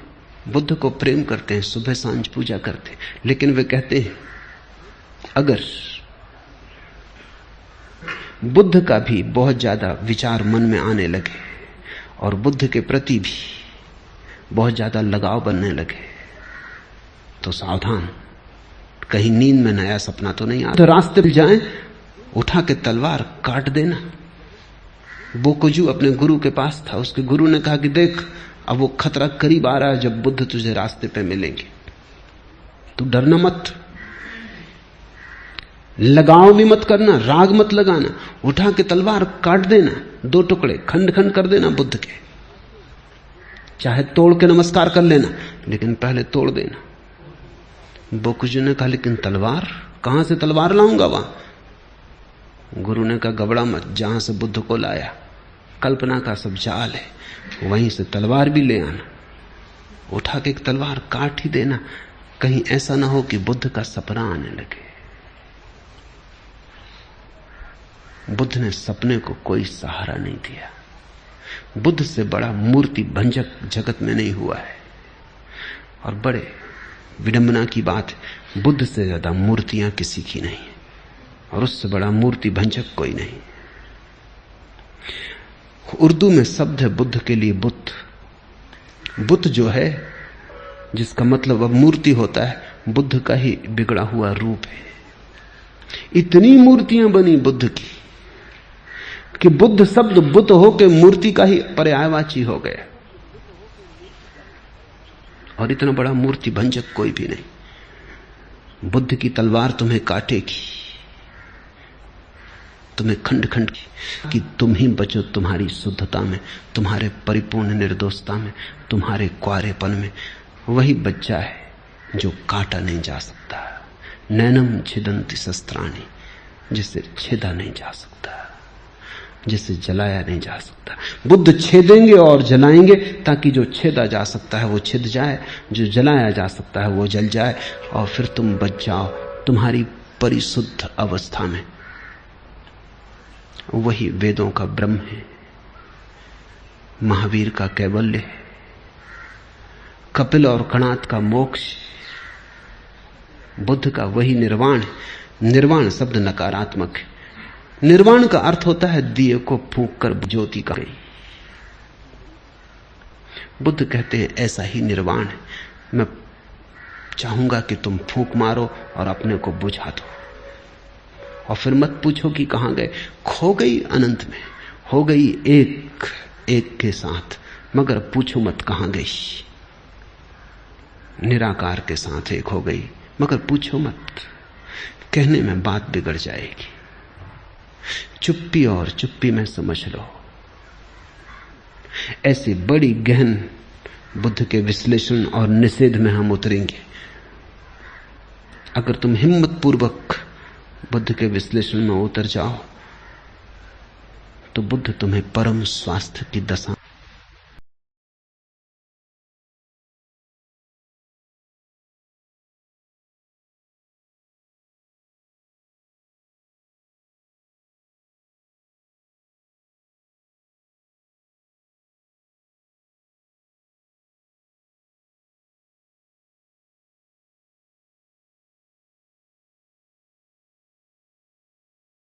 बुद्ध को प्रेम करते हैं, सुबह सांझ पूजा करते हैं, लेकिन वे कहते हैं अगर बुद्ध का भी बहुत ज्यादा विचार मन में आने लगे और बुद्ध के प्रति भी बहुत ज्यादा लगाव बनने लगे तो सावधान, कहीं नींद में नया सपना तो नहीं आता। तो रास्ते में जाएं, उठा के तलवार काट देना। बोकुजू अपने गुरु के पास था, उसके गुरु ने कहा कि देख अब वो खतरा करीब आ रहा है जब बुद्ध तुझे रास्ते पे मिलेंगे, तू डरना मत, लगाव भी मत करना, राग मत लगाना, उठा के तलवार काट देना, 2 टुकड़े खंड खंड कर देना बुद्ध के, चाहे तोड़ के नमस्कार कर लेना लेकिन पहले तोड़ देना। बोकुजू ने कहा लेकिन तलवार कहां से तलवार लाऊंगा वहां? गुरु ने कहा घबरा मत, जहां से बुद्ध को लाया कल्पना का सब जाल है, वहीं से तलवार भी ले आना, उठा के एक तलवार काट ही देना, कहीं ऐसा ना हो कि बुद्ध का सपना आने लगे। बुद्ध ने सपने को कोई सहारा नहीं दिया। बुद्ध से बड़ा मूर्ति भंजक जगत में नहीं हुआ है। और बड़े विडंबना की बात है, बुद्ध से ज्यादा मूर्तियां किसी की नहीं और उससे बड़ा मूर्ति भंजक कोई नहीं। उर्दू में शब्द है बुद्ध के लिए बुद्ध। बुद्ध जो है, जिसका मतलब अब मूर्ति होता है, बुद्ध का ही बिगड़ा हुआ रूप है। इतनी मूर्तियां बनी बुद्ध की कि बुद्ध शब्द बुद्ध होकर मूर्ति का ही पर्यायवाची हो गया। और इतना बड़ा मूर्ति भंजक कोई भी नहीं। बुद्ध की तलवार तुम्हें काटेगी, तुम्हें खंड खंड कि तुम ही बचो तुम्हारी शुद्धता में, तुम्हारे परिपूर्ण निर्दोषता में, तुम्हारे क्वारेपन में। वही बच्चा है जो काटा नहीं जा सकता। नैनम छिदंती शस्त्राणी, जिसे छेदा नहीं जा सकता। जिसे जलाया नहीं जा सकता। बुद्ध छेदेंगे और जलाएंगे ताकि जो छेदा जा सकता है वो छिद जाए, जो जलाया जा सकता है वो जल जाए, और फिर तुम बच जाओ तुम्हारी परिशुद्ध अवस्था में। वही वेदों का ब्रह्म है, महावीर का कैवल्य है, कपिल और कणाद का मोक्ष, बुद्ध का वही निर्वाण है। निर्वाण शब्द नकारात्मक है। निर्वाण का अर्थ होता है दिए को फूंक कर ज्योति का गई। बुद्ध कहते हैं ऐसा ही निर्वाण है। मैं चाहूंगा कि तुम फूंक मारो और अपने को बुझा दो, और फिर मत पूछो कि कहां गए। खो गई अनंत में, हो गई एक एक के साथ, मगर पूछो मत कहां गई। निराकार के साथ एक हो गई, मगर पूछो मत। कहने में बात बिगड़ जाएगी। चुप्पी और चुप्पी में समझ लो। ऐसी बड़ी गहन बुद्ध के विश्लेषण और निषेध में हम उतरेंगे। अगर तुम हिम्मत पूर्वक बुद्ध के विश्लेषण में उतर जाओ तो बुद्ध तुम्हें परम स्वास्थ्य की दशा